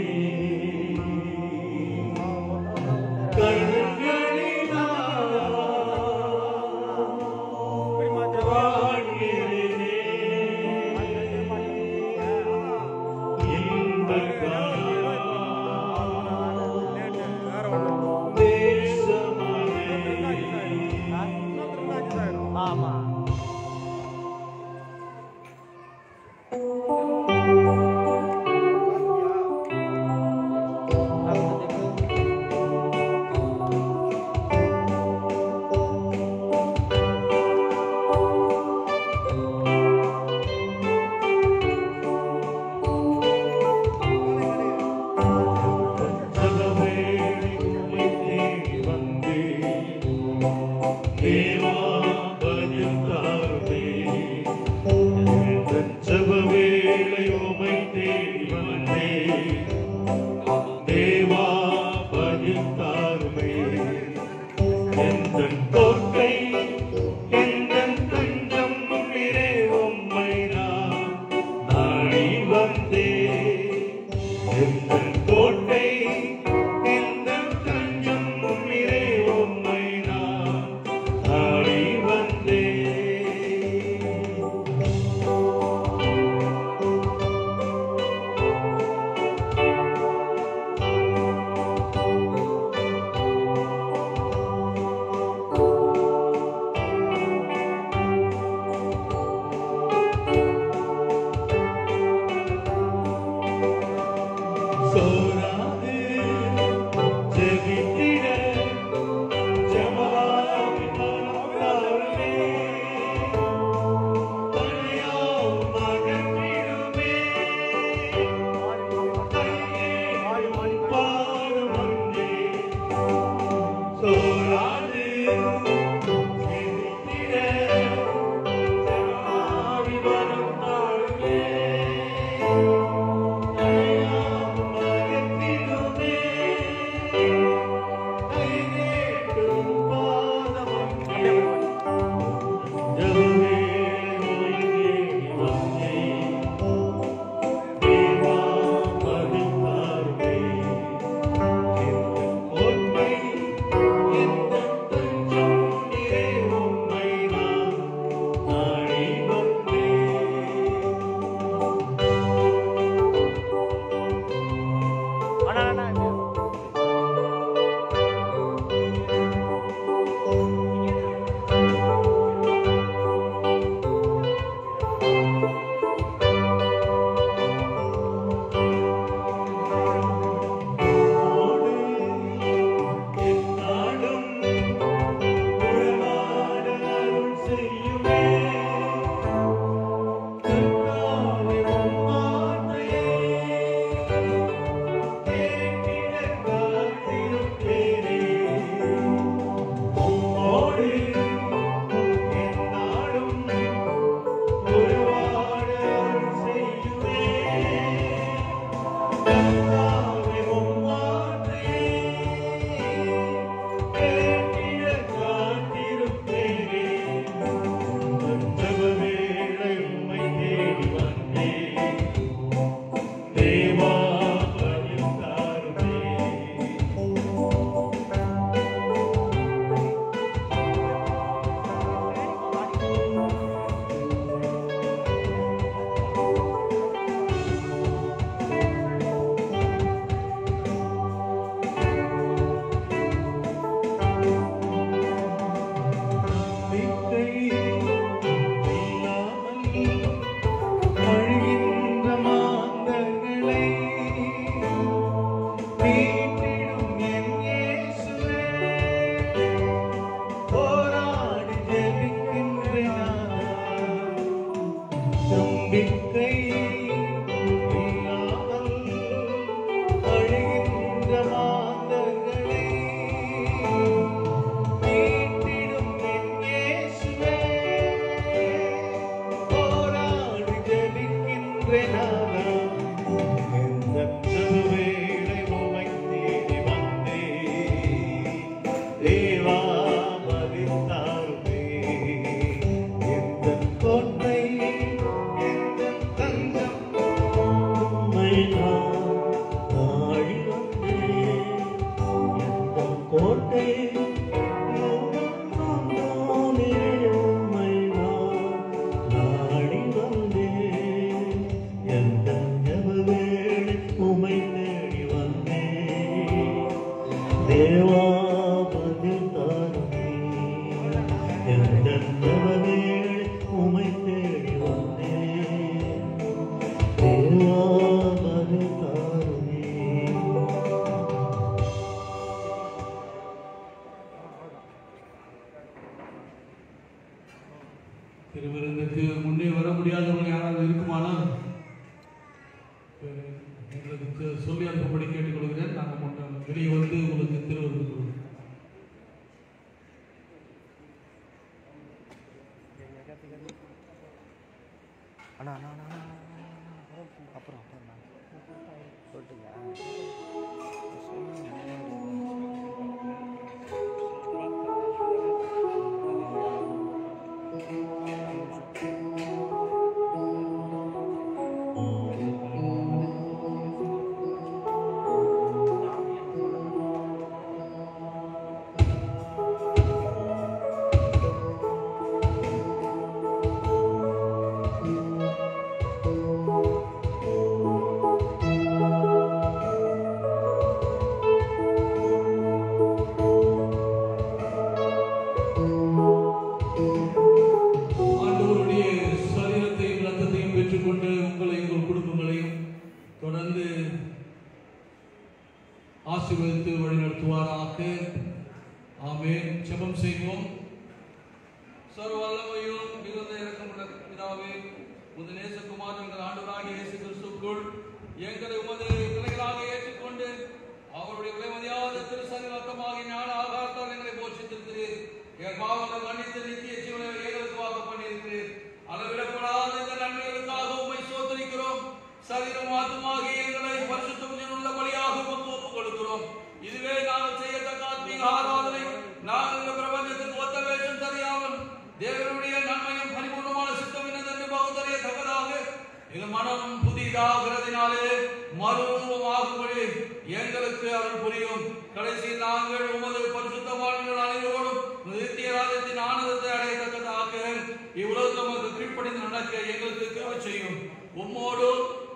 தேவா மதித்தாருமே எந்த திருவிருந்துக்கு முன்னே வர முடியாதவங்க யாராவது இருக்குமானால் எங்களுக்கு சொல்லி அனுப்பப்படி கேட்டுக்கொள்கிறேன். நாங்கள் முன்ன வெளியே வந்து உங்களுக்கு திருவிருந்து கொடுக்கிறோம். அண்ணா அண்ணா அண்ணா அப்புறம் சொல்லிட்டுங்க. ஆசீர்வதித்து வழிநடத்துவாராக. ஆமென். ஜெபம் செய்வோம். சர்வ வல்லமையும் மிகுந்த இரக்கமுள்ள பிதாவே, உமது நேசகுமாரன் எங்கள் ஆண்டவராகிய இயேசு கிறிஸ்துவுக்குள் எங்களை உமது பிள்ளைகளாக ஏற்றுக்கொண்டு அவருடைய விலைமதியாத திருசனி ரத்தமாகிய ஞான ஆகாரத்தால் எங்களை போஷித்திருக்கிறீர். எங்கள் பாவங்கள் மன்னித்து நித்திய ஜீவனை எங்களுக்கு வாக்கு பண்ணியிருக்கிறீர். அளவிடப்படாத இந்த நன்மைகளுக்காக உம்மை சோதரிக்கிறோம். சரீரம் ஆத்துமாகிய எங்களை பரிசுத்தம் உள்ள பலியாக உமக்கு ஒப்புக் கொடுக்கிறோம். இதுவே நாங்கள் செய்யத்தக்க ஆத்மீக ஆராதனை. நாங்கள் இந்த பிரபஞ்சத்துக்கு ஒத்த வேஷம் தெரியாமல் தேவனுடைய நன்மையும் பரிபூர்ணமான சித்தம் என்னதென்று பகுத்தறியத்தக்கதாக எங்கள் மனம் புதிதாகிறதினாலே மறுரூபமாகும்படி எங்களுக்கு அருள் புரியும். கடைசியில் நாங்கள் உமது பரிசுத்தவான்கள் அனைவரோடும் நித்திய ராஜ்யத்தின் ஆனந்தத்தை அடையத்தக்கதாக இவ்வுலகம் நமக்கு கீழ்ப்படிந்து நடக்க எங்களுக்கு கிருபை செய்யும். உம்மோடு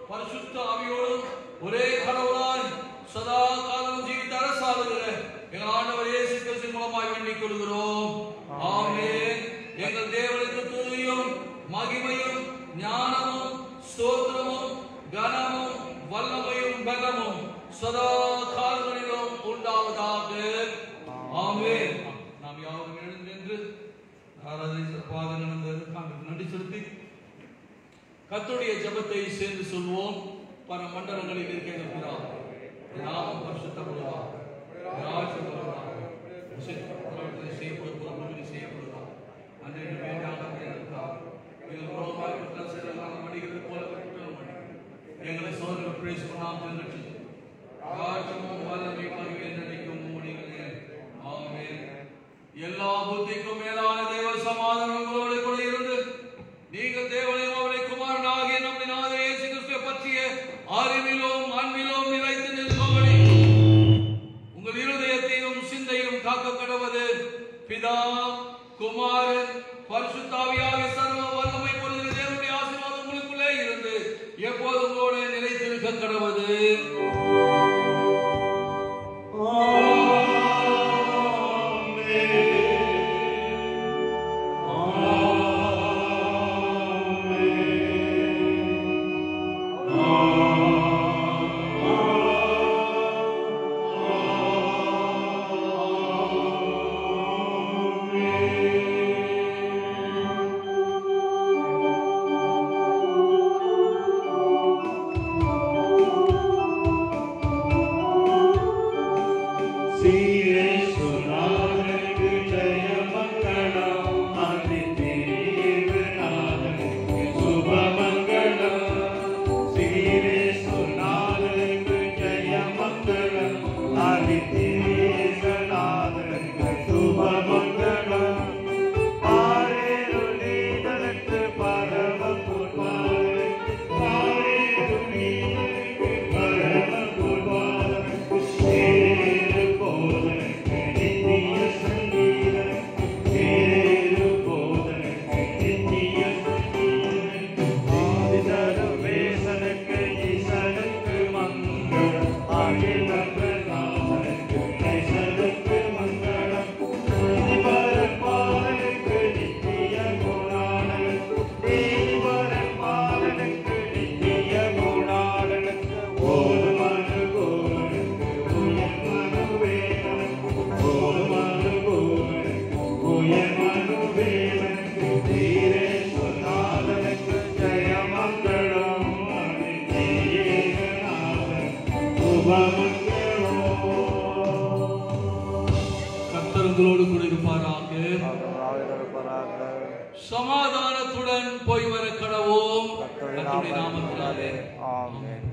பரிசுத்த ஆவியோடும் ஒரே கடவுளாய் சதா காலம் ஜீவித்த அரசாளுகிற எங்கள் ஆண்டவர் இயேசு கிறிஸ்து மூலமாய் வேண்டிக் கொள்கிறோம். ஆமென். எங்கள் தேவனுக்கு துதியும் மகிமையும் ஞானமும் ஸ்தோத்திரமும் கனமும் வல்லமையும் பலமும் சதா காலங்களிலும் உண்டாவதாக. ஆமென். நாம் யாவரும் எழுந்து நன்றி செலுத்தி கர்த்தருடைய ஜெபத்தை சேர்ந்து சொல்வோம். பல மண்டலங்களில் இருக்கிறார். நாமம் பரிசுத்தப்படுவார். ராஜ்யம் வருவார். செய்யப்படுவார். செய்யப்படுவார். அன்றைய வேண்டாம் மடிகிறது போல எங்களை சோதனை பிரேசிக்கலாம். ராஜ்யமும் வல்லமையும் நினைக்கும் முடிகளே. ஆமென். எல்லா புத்திக்கும் மேலான தேவ சமாதானம் உங்களோடு கூட இருந்து நீங்கள் தேவனையும் அவருடைய குமாரனாகிய நம்முடைய நாதர் இயேசு கிறிஸ்துவை பற்றிய அறிவிலும் அன்பிலும் நிலைத்து நிற்கும்படி உங்கள் இருதயத்தையும் சிந்தையும் காக்க கடவது பிதா குமாரன் பரிசுத்த ஆவியாகிய சர்வ வல்லமை பொருள் கர்த்தர்களோடு கூட இருப்பாராக. சமாதானத்துடன் போய் வர கடவோம். கர்த்தருடைய நாமத்தினாலே ஆமென்.